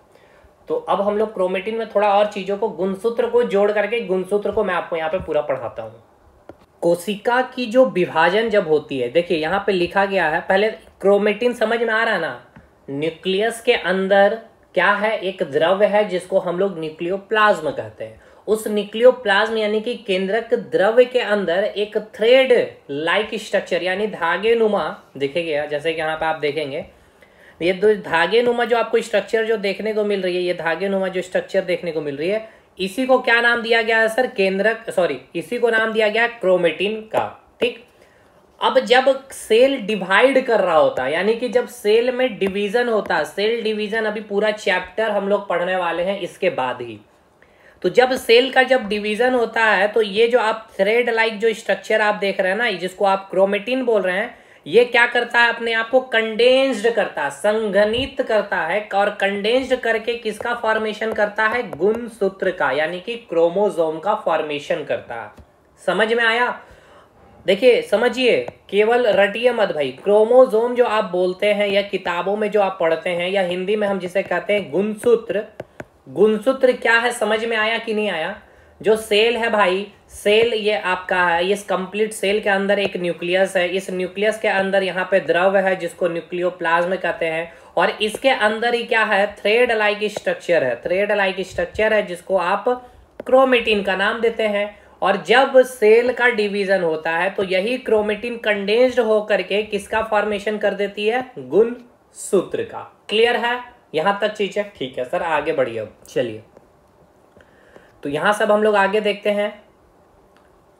तो अब हम लोग क्रोमेटिन में थोड़ा और चीजों को, गुणसूत्र को जोड़ करके, गुणसूत्र को मैं आपको यहाँ पे पूरा पढ़ाता हूँ। कोशिका की जो विभाजन जब होती है, देखिए यहाँ पे लिखा गया है, पहले क्रोमेटिन समझ में आ रहा है ना, न्यूक्लियस के अंदर क्या है, एक द्रव है जिसको हम लोग न्यूक्लियोप्लाज्म कहते हैं। उस न्यूक्लियोप्लाज्म यानी कि केंद्रक द्रव के अंदर एक थ्रेड लाइक स्ट्रक्चर यानी धागे नुमा दिखेगा, जैसे कि यहाँ पे आप देखेंगे ये दो धागे नुमा जो आपको स्ट्रक्चर जो देखने को मिल रही है, ये धागे नुमा जो स्ट्रक्चर देखने को मिल रही है, इसी को क्या नाम दिया गया है सर, इसी को नाम दिया गया क्रोमेटिन का। ठीक, अब जब सेल डिवाइड कर रहा होता है, यानी कि जब सेल में डिवीजन होता है, सेल डिवीजन अभी पूरा चैप्टर हम लोग पढ़ने वाले हैं इसके बाद ही। तो जब सेल का जब डिवीजन होता है, तो ये जो आप थ्रेड लाइक जो स्ट्रक्चर आप देख रहे हैं ना, जिसको आप क्रोमेटिन बोल रहे हैं, ये क्या करता है, अपने आप को कंडेंस्ड करता है, संघनित करता है, और कंडेंस्ड करके किसका फॉर्मेशन करता है, गुणसूत्र का, यानी कि क्रोमोसोम का फॉर्मेशन करता है। समझ में आया, देखिए समझिए, केवल रटिए मत भाई। क्रोमोसोम जो आप बोलते हैं या किताबों में जो आप पढ़ते हैं, या हिंदी में हम जिसे कहते हैं गुणसूत्र, गुणसूत्र क्या है समझ में आया कि नहीं आया। जो सेल है भाई, सेल ये आपका है, इस कंप्लीट सेल के अंदर एक न्यूक्लियस है, इस न्यूक्लियस के अंदर यहाँ पे द्रव है जिसको न्यूक्लियोप्लाज्म कहते हैं, और इसके अंदर ही क्या है, थ्रेड लाइक स्ट्रक्चर है, थ्रेड लाइक स्ट्रक्चर है जिसको आप क्रोमेटिन का नाम देते हैं। और जब सेल का डिवीजन होता है तो यही क्रोमेटिन कंडेंस्ड होकर के किसका फॉर्मेशन कर देती है, गुणसूत्र का। क्लियर है यहां तक चीज है, ठीक है सर आगे बढ़िए अब चलिए। तो यहां सब हम लोग आगे देखते हैं,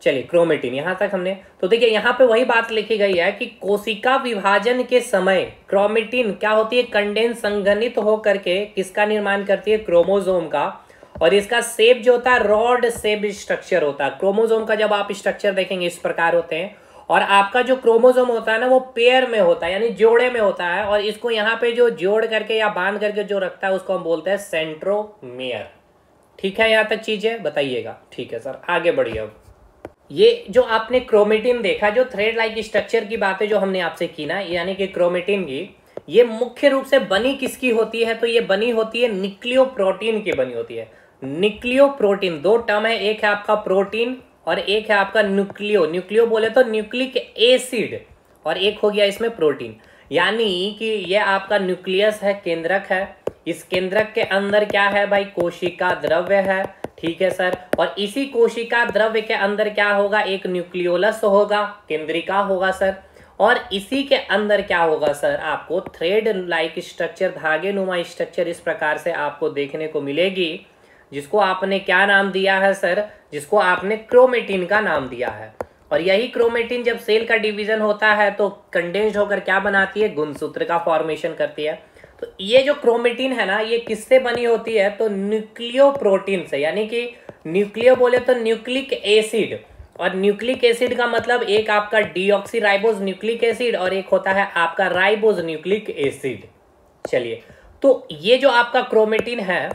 चलिए क्रोमेटिन यहां तक हमने, तो देखिए यहां पे वही बात लिखी गई है कि कोशिका विभाजन के समय क्रोमेटिन क्या होती है, कंडेंस संघनित होकर के किसका निर्माण करती है, क्रोमोसोम का। और इसका शेप जो होता है रॉड शेप स्ट्रक्चर होता है। क्रोमोसोम का जब आप स्ट्रक्चर देखेंगे इस प्रकार होते हैं, और आपका जो क्रोमोसोम होता है ना वो पेयर में होता है यानी जोड़े में होता है, और इसको यहाँ पे जो जोड़ करके या बांध करके जो रखता है उसको हम बोलते हैं सेंट्रोमियर। ठीक है यहाँ तक चीजें बताइएगा, ठीक है सर आगे बढ़िए। अब ये जो आपने क्रोमेटिन देखा, जो थ्रेड लाइक स्ट्रक्चर की बातें जो हमने आपसे की ना, यानी कि क्रोमेटिन की ये मुख्य रूप से बनी किसकी होती है, तो ये बनी होती है न्यूक्लियोप्रोटीन की बनी होती है। न्यूक्लियोप्रोटीन दो टर्म है, एक है आपका प्रोटीन और एक है आपका न्यूक्लियो। न्यूक्लियो बोले तो न्यूक्लिक एसिड, और एक हो गया इसमें प्रोटीन। यानी कि ये आपका न्यूक्लियस है, केंद्रक है, इस केंद्रक के अंदर क्या है भाई, कोशिका द्रव्य है, ठीक है सर। और इसी कोशिका द्रव्य के अंदर क्या होगा, एक न्यूक्लियोलस होगा, केंद्रिका होगा सर। और इसी के अंदर क्या होगा सर, आपको थ्रेड लाइक स्ट्रक्चर, धागे नुमा स्ट्रक्चर इस प्रकार से आपको देखने को मिलेगी, जिसको आपने क्या नाम दिया है सर, जिसको आपने क्रोमेटिन का नाम दिया है। और यही क्रोमेटिन जब सेल का डिवीजन होता है तो कंडेंस्ड होकर क्या बनाती है, गुणसूत्र का फॉर्मेशन करती है। तो ये जो क्रोमेटिन है ना, ये किससे बनी होती है, तो न्यूक्लियोप्रोटीन से, यानी कि न्यूक्लियो बोले तो न्यूक्लिक एसिड, और न्यूक्लिक एसिड का मतलब एक आपका डीऑक्सीराइबोज न्यूक्लिक एसिड और एक होता है आपका राइबोज न्यूक्लिक एसिड। चलिए, तो ये जो आपका क्रोमेटिन है,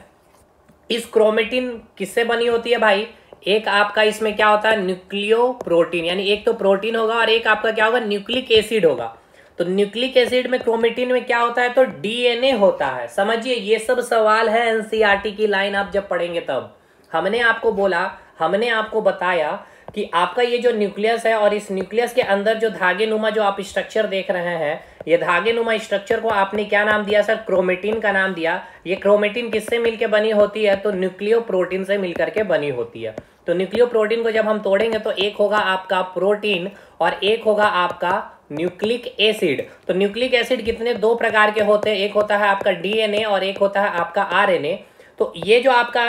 इस क्रोमेटिन किससे बनी होती है भाई, एक आपका इसमें क्या होता है, न्यूक्लियोप्रोटीन, यानी एक तो प्रोटीन होगा और एक आपका क्या होगा, न्यूक्लिक एसिड होगा। तो न्यूक्लिक एसिड में क्रोमेटिन में क्या होता है, तो डीएनए होता है। समझिए, ये सब सवाल है एनसीईआरटी की लाइन आप जब पढ़ेंगे तब। हमने आपको बोला, हमने आपको बताया कि आपका ये जो न्यूक्लियस है और इस न्यूक्लियस के अंदर जो धागे नुमा जो आप स्ट्रक्चर देख रहे हैं, ये धागे नुमा स्ट्रक्चर को आपने क्या नाम दिया सर, क्रोमेटिन का नाम दिया। ये क्रोमेटिन किससे मिलकर बनी होती है, तो न्यूक्लियोप्रोटीन से मिलकर के बनी होती है। तो न्यूक्लियोप्रोटीन को जब हम तोड़ेंगे तो एक होगा आपका प्रोटीन और एक होगा आपका न्यूक्लिक एसिड। तो न्यूक्लिक एसिड कितने, दो प्रकार के होते हैं, एक होता है आपका डीएनए और एक होता है आपका आरएनए। तो ये जो आपका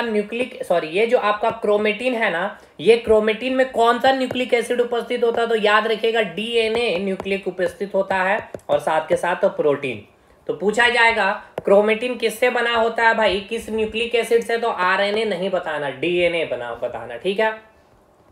ये जो आपका क्रोमेटिन है ना, ये क्रोमेटिन में कौन सा न्यूक्लिक एसिड उपस्थित होता है, तो याद रखिएगा डीएनए न्यूक्लिक उपस्थित होता है और साथ के साथ प्रोटीन। तो पूछा जाएगा क्रोमेटिन किससे बना होता है भाई, किस न्यूक्लिक एसिड से, तो आरएनए नहीं बताना, डीएनए बताना, ठीक है।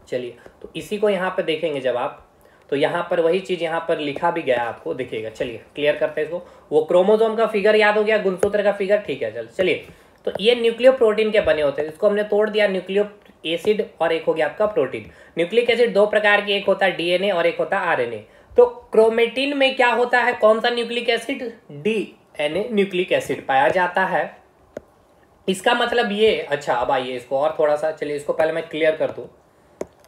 चलिए, तो इसी को यहाँ पे देखेंगे जब आप, तो यहाँ पर वही चीज यहाँ पर लिखा भी गया आपको दिखेगा। चलिए क्लियर करते हैं इसको। वो क्रोमोसोम का फिगर याद हो गया, गुणसूत्र का फिगर, ठीक है। चलिए, तो ये न्यूक्लियो प्रोटीन के बने होते हैं, इसको हमने तोड़ दिया, न्यूक्लियो एसिड और एक हो गया आपका प्रोटीन। न्यूक्लिक एसिड दो प्रकार के, एक होता है डीएनए और एक होता है आरएनए। तो क्रोमेटिन में क्या होता है, कौन सा nucleic acid, DNA nucleic acid पाया जाता है। इसका मतलब ये, अच्छा अब आइए इसको और थोड़ा सा, चलिए इसको पहले मैं क्लियर कर दूं,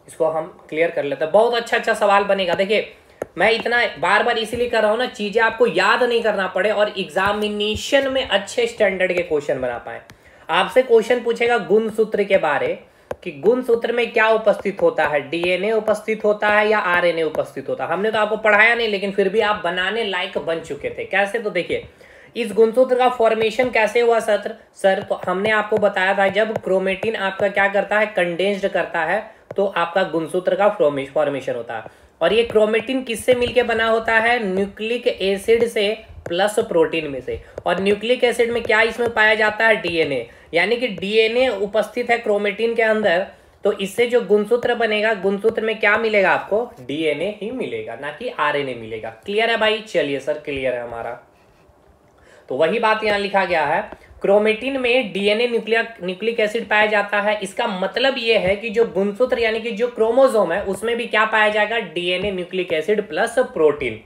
इसको हम क्लियर कर लेते हैं। बहुत अच्छा सवाल बनेगा। देखिए, मैं इतना बार बार इसीलिए कर रहा हूं ना, चीजें आपको याद नहीं करना पड़े और एग्जामिनेशन में अच्छे स्टैंडर्ड के क्वेश्चन बना पाए। आपसे क्वेश्चन पूछेगा गुणसूत्र के बारे, कि गुणसूत्र में क्या उपस्थित होता है, डीएनए उपस्थित होता है या आरएनए उपस्थित होता है। हमने तो आपको पढ़ाया नहीं, लेकिन फिर भी आप बनाने लायक बन चुके थे। कैसे, तो देखिए इस गुणसूत्र का फॉर्मेशन कैसे हुआ सर, तो हमने आपको बताया था जब क्रोमेटिन आपका क्या करता है, कंडेंस्ड करता है, तो आपका गुणसूत्र का फॉर्मेशन होता है। और ये क्रोमेटिन किससे मिलके बना होता है, न्यूक्लिक एसिड से प्लस प्रोटीन में से। और न्यूक्लिक एसिड में क्या इसमें पाया जाता है, डीएनए, यानी कि डीएनए उपस्थित है क्रोमेटिन के अंदर। तो इससे जो गुणसूत्र बनेगा, गुणसूत्र में क्या मिलेगा आपको, डीएनए ही मिलेगा, ना कि आरएनए मिलेगा। क्लियर है भाई, चलिए सर क्लियर है हमारा। तो वही बात यहां लिखा गया है, क्रोमेटिन में डीएनए न्यूक्लिक एसिड पाया जाता है। इसका मतलब यह है कि जो गुणसूत्र यानी कि जो क्रोमोसोम है उसमें भी क्या पाया जाएगा, DNA nucleic acid plus protein.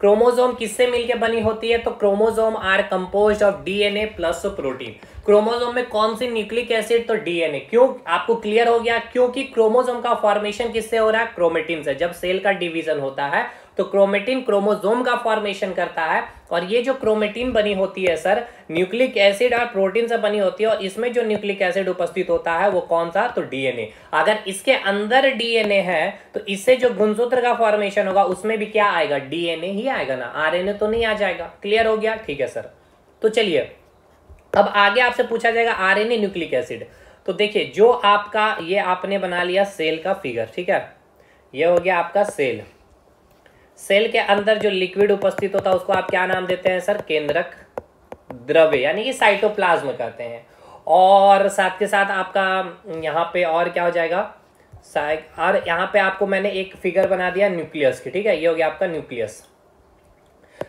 Chromosome किससे मिलकर बनी होती है, तो chromosome are composed of DNA plus protein. Chromosome में कौन सी न्यूक्लिक एसिड, तो डीएनए। क्यों, आपको क्लियर हो गया, क्योंकि क्रोमोसोम का फॉर्मेशन किससे हो रहा है, क्रोमेटिन से। जब सेल का डिवीजन होता है तो क्रोमेटिन क्रोमोसोम का फॉर्मेशन करता है। और ये जो क्रोमेटिन बनी होती है सर, न्यूक्लिक एसिड और प्रोटीन से बनी होती है। और इसमें जो न्यूक्लिक एसिड उपस्थित होता है वो कौन सा, तो डीएनए। अगर इसके अंदर डीएनए है तो इससे जो गुणसूत्र का फॉर्मेशन होगा उसमें भी क्या आएगा, डीएनए ही आएगा ना, आरएनए तो नहीं आ जाएगा। क्लियर हो गया, ठीक है सर। तो चलिए अब आगे आपसे पूछा जाएगा आरएनए न्यूक्लिक एसिड। तो देखिए, जो आपका ये आपने बना लिया सेल का फिगर, ठीक है, ये हो गया आपका सेल। सेल के अंदर जो लिक्विड उपस्थित होता है उसको आप क्या नाम देते हैं सर, केंद्रक द्रव्य, यानी कि साइटोप्लाज्म कहते हैं। और साथ के साथ आपका यहाँ पे और क्या हो जाएगा, और यहाँ पे आपको मैंने एक फिगर बना दिया न्यूक्लियस की, ठीक है, ये हो गया आपका न्यूक्लियस।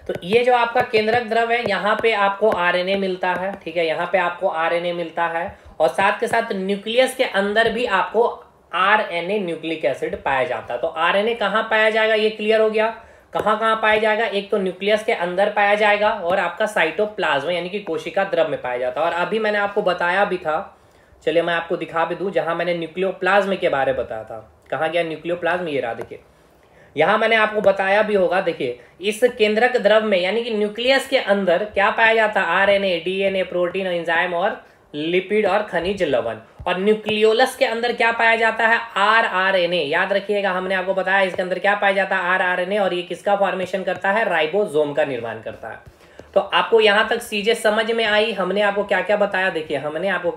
तो ये जो आपका केंद्रक द्रव है, यहाँ पे आपको आरएनए मिलता है, ठीक है, यहाँ पे आपको आरएनए मिलता है। और साथ के साथ न्यूक्लियस के अंदर भी आपको आरएनए न्यूक्लिक एसिड पाया जाता है। तो आरएनए कहाँ पाया जाएगा, ये क्लियर हो गया, कहाँ कहाँ पाया जाएगा, एक तो न्यूक्लियस के अंदर पाया जाएगा और आपका साइटोप्लाज्म यानी कि कोशिका द्रव में पाया जाता है। और अभी मैंने आपको बताया भी था, चलिए मैं आपको दिखा भी दूं, जहां मैंने न्यूक्लियोप्लाज्म के बारे में बताया था, कहाँ गया न्यूक्लियोप्लाज्म, ये रहा, देखिए यहां मैंने आपको बताया भी होगा। देखिए इस केंद्रक द्रव में यानी कि न्यूक्लियस के अंदर क्या पाया जाता है, आरएनए, डीएनए, प्रोटीन, एंजाइम और लिपिड और खनिज लवण। और न्यूक्लियोलस के अंदर क्या पाया जाता है, आरआरएनए। याद रखिएगा, हमने आपको बताया इसके अंदर क्या पाया जाता है, आरआरएनए, और ये किसका फॉर्मेशन करता है, राइबोसोम का निर्माण करता है। तो आपको यहां तक चीजें समझ में आई। हमने आपको क्या क्या बताया, देखिए हमने आपको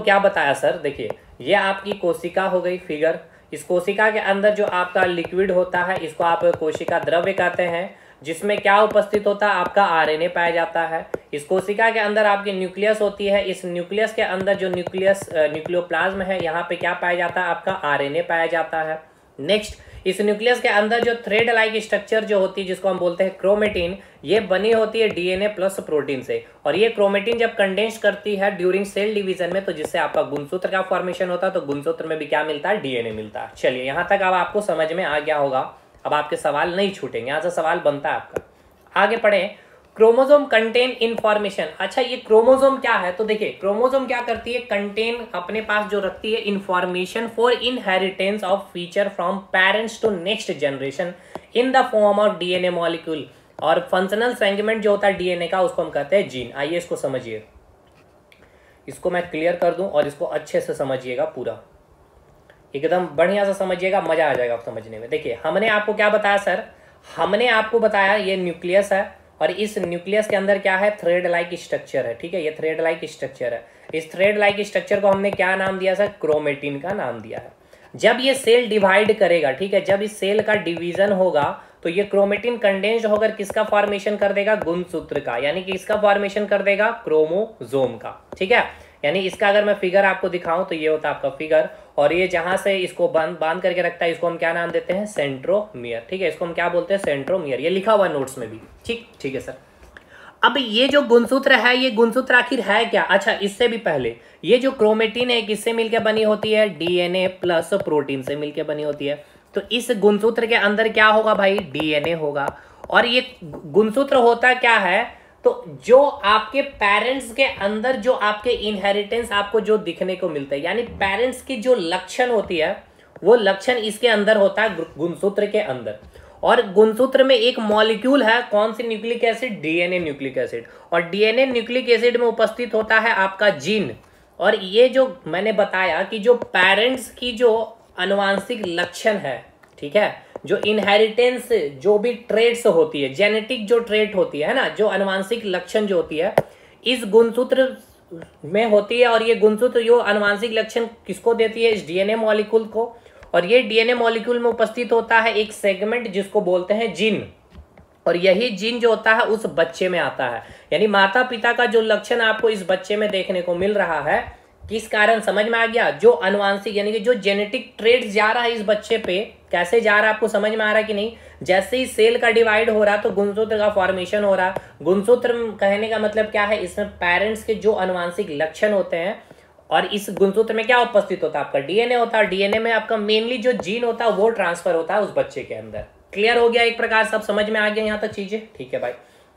क्या बताया सर, देखिए ये आपकी कोशिका हो गई फिगर। इस कोशिका के अंदर जो आपका लिक्विड होता है इसको आप कोशिका द्रव्य कहते हैं, जिसमें क्या उपस्थित होता है, आपका आरएनए पाया जाता है। इस कोशिका के अंदर आपकी न्यूक्लियस होती है, इस न्यूक्लियस के अंदर जो न्यूक्लियोप्लाज्म है, यहाँ पे क्या पाया जाता है, आपका आरएनए पाया जाता है। नेक्स्ट, इस न्यूक्लियस के अंदर जो थ्रेड लाइक स्ट्रक्चर जो होती है, जिसको हम बोलते हैं क्रोमेटिन, ये बनी होती है डीएनए प्लस प्रोटीन से। और ये क्रोमेटिन जब कंडेंस करती है ड्यूरिंग सेल डिवीजन में, तो जिससे आपका गुणसूत्र का फॉर्मेशन होता है, तो गुणसूत्र में भी क्या मिलता है, डीएनए मिलता है। चलिए यहां तक अब आपको समझ में आ गया होगा, अब आपके सवाल नहीं छूटेंगे, यहां से सवाल बनता है आपका। आगे पढ़े, क्रोमोसोम कंटेन इंफॉर्मेशन। अच्छा, ये क्रोमोसोम क्या है, तो देखिए क्रोमोसोम क्या करती है, कंटेन अपने पास जो रखती है information for inheritance of feature from parents to next generation in the form of DNA molecule. और फंक्शनल सेगमेंट जो होता है डीएनए का, उसको हम कहते हैं जीन। आइए इसको समझिए, इसको मैं क्लियर कर दूं और इसको अच्छे से समझिएगा, पूरा एकदम बढ़िया से समझिएगा, मजा आ जाएगा समझने में। देखिए हमने आपको क्या बताया सर, हमने आपको बताया ये न्यूक्लियस है, और इस न्यूक्लियस के अंदर क्या है, थ्रेड लाइक स्ट्रक्चर है। ठीक है, ये थ्रेड लाइक स्ट्रक्चर है। इस थ्रेड लाइक स्ट्रक्चर को हमने क्या नाम दिया सर, क्रोमेटिन का नाम दिया है। जब ये सेल डिवाइड करेगा, ठीक है, जब इस सेल का डिवीजन होगा, तो ये क्रोमेटिन कंडेंस्ड होकर किसका फॉर्मेशन कर देगा, गुणसूत्र का, यानी कि इसका फॉर्मेशन कर देगा क्रोमोसोम का। ठीक है, यानी इसका अगर मैं फिगर आपको दिखाऊं तो ये होता है आपका फिगर, और ये जहां से इसको बांध करके रखता है, इसको हम क्या नाम देते हैं, सेंट्रोमियर। ठीक है, इसको हम क्या बोलते हैं, सेंट्रोमियर। ये लिखा हुआ है नोट्स में भी। ठीक है सर। अब ये जो गुणसूत्र है, ये गुणसूत्र आखिर है क्या, अच्छा इससे भी पहले, ये जो क्रोमेटिन है किससे मिलकर बनी होती है, डीएनए प्लस प्रोटीन से मिलकर बनी होती है। तो इस गुणसूत्र के अंदर क्या होगा भाई, डीएनए होगा। और ये गुणसूत्र होता क्या है, तो जो आपके पेरेंट्स के अंदर जो आपके इनहेरिटेंस आपको जो दिखने को मिलता है, यानी पेरेंट्स की जो लक्षण होती है, वो लक्षण इसके अंदर होता है, गुणसूत्र के अंदर। और गुणसूत्र में एक मॉलिक्यूल है, कौन सी, nucleic acid, DNA nucleic acid. और डीएनए न्यूक्लिक एसिड में उपस्थित होता है आपका जीन। और ये जो मैंने बताया कि जो पेरेंट्स की जो आनुवांशिक लक्षण है, ठीक है, जो इनहेरिटेंस जो भी ट्रेट्स होती है, जेनेटिक जो ट्रेट होती है ना, जो आनुवांशिक लक्षण जो होती है, इस गुणसूत्र में होती है। और ये गुणसूत्र जो आनुवांशिक लक्षण किसको देती है, इस डीएनए मॉलिक्यूल को। और ये डीएनए मॉलिक्यूल में उपस्थित होता है एक सेगमेंट जिसको बोलते हैं जीन। और यही जीन जो होता है उस बच्चे में आता है। यानी माता पिता का जो लक्षण आपको इस बच्चे में देखने को मिल रहा है, किस कारण, समझ में आ गया, जो अनुवांशिक यानी कि जो जेनेटिक ट्रेट जा रहा है इस बच्चे पे, कैसे जा रहा है आपको समझ में आ रहा है कि नहीं। जैसे ही सेल का डिवाइड हो रहा तो गुणसूत्र का फॉर्मेशन हो रहा। गुणसूत्र कहने का मतलब क्या है, इसमें पेरेंट्स के जो अनुवांशिक लक्षण होते हैं, और इस गुणसूत्र में क्या उपस्थित होता है, आपका डीएनए होता है। डीएनए में आपका मेनली जो जीन होता है वो ट्रांसफर होता है उस बच्चे के अंदर। क्लियर हो गया, एक प्रकार सब समझ में आ गया यहाँ तक चीजें। ठीक है भाई,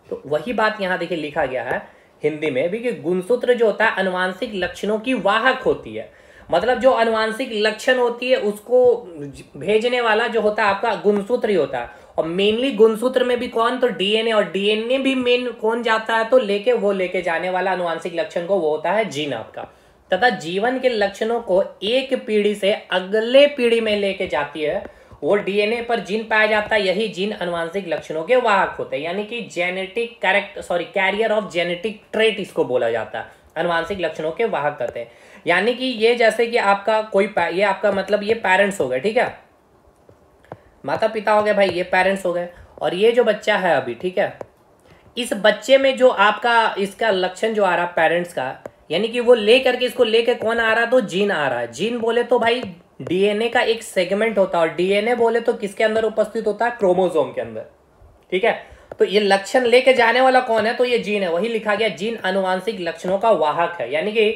तो वही बात यहाँ देखिए लिखा गया है हिंदी में भी कि गुणसूत्र जो होता है अनुवांशिक लक्षणों की वाहक होती है। मतलब जो अनुवांशिक लक्षण होती है उसको भेजने वाला जो होता है आपका गुणसूत्र ही होता है। और मेनली गुणसूत्र में भी कौन, तो डीएनए। और डीएनए भी मेन कौन जाता है, तो लेके जाने वाला अनुवांशिक लक्षण को वो होता है जीन आपका। तथा जीवन के लक्षणों को एक पीढ़ी से अगले पीढ़ी में लेके जाती है, वो डीएनए पर जीन पाया जाता है। यही जीन अनुवांशिक लक्षणों के वाहक होते हैं, यानी कि genetic carrier of genetic trait इसको बोला जाता है, अनुवांशिक लक्षणों के वाहक कहते हैं। यानी कि ये जैसे कि आपका कोई ये आपका मतलब ये पेरेंट्स हो गए, ठीक है, माता पिता हो गए भाई, ये पेरेंट्स हो गए। और ये जो बच्चा है अभी, ठीक है, इस बच्चे में जो आपका इसका लक्षण जो आ रहा पेरेंट्स का, यानी कि वो लेकर के इसको लेके कौन आ रहा, तो जीन आ रहा है। जीन बोले तो भाई डीएनए का एक सेगमेंट होता है, और डीएनए बोले तो किसके अंदर उपस्थित होता है, क्रोमोसोम के अंदर। ठीक है, तो ये लक्षण लेके जाने वाला कौन है, तो ये जीन है। वही लिखा गया, जीन अनुवांशिक लक्षणों का वाहक है, यानी कि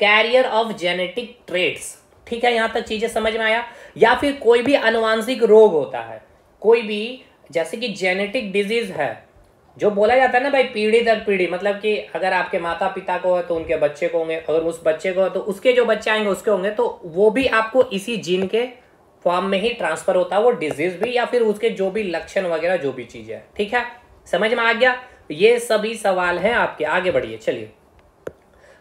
कैरियर ऑफ जेनेटिक ट्रेट्स। ठीक है, यहां तक चीजें समझ में आया। या फिर कोई भी अनुवांशिक रोग होता है, कोई भी जैसे कि जेनेटिक डिजीज है, जो बोला जाता है ना भाई पीढ़ी दर पीढ़ी, मतलब कि अगर आपके माता पिता को है तो उनके बच्चे को होंगे, अगर उस बच्चे को है तो उसके जो बच्चे आएंगे उसके होंगे, तो वो भी आपको इसी जीन के फॉर्म में ही ट्रांसफर होता है, वो डिजीज भी, या फिर उसके जो भी लक्षण वगैरह जो भी चीजें है। ठीक है, समझ में आ गया। ये सभी सवाल हैं आपके, आगे बढ़िए चलिए।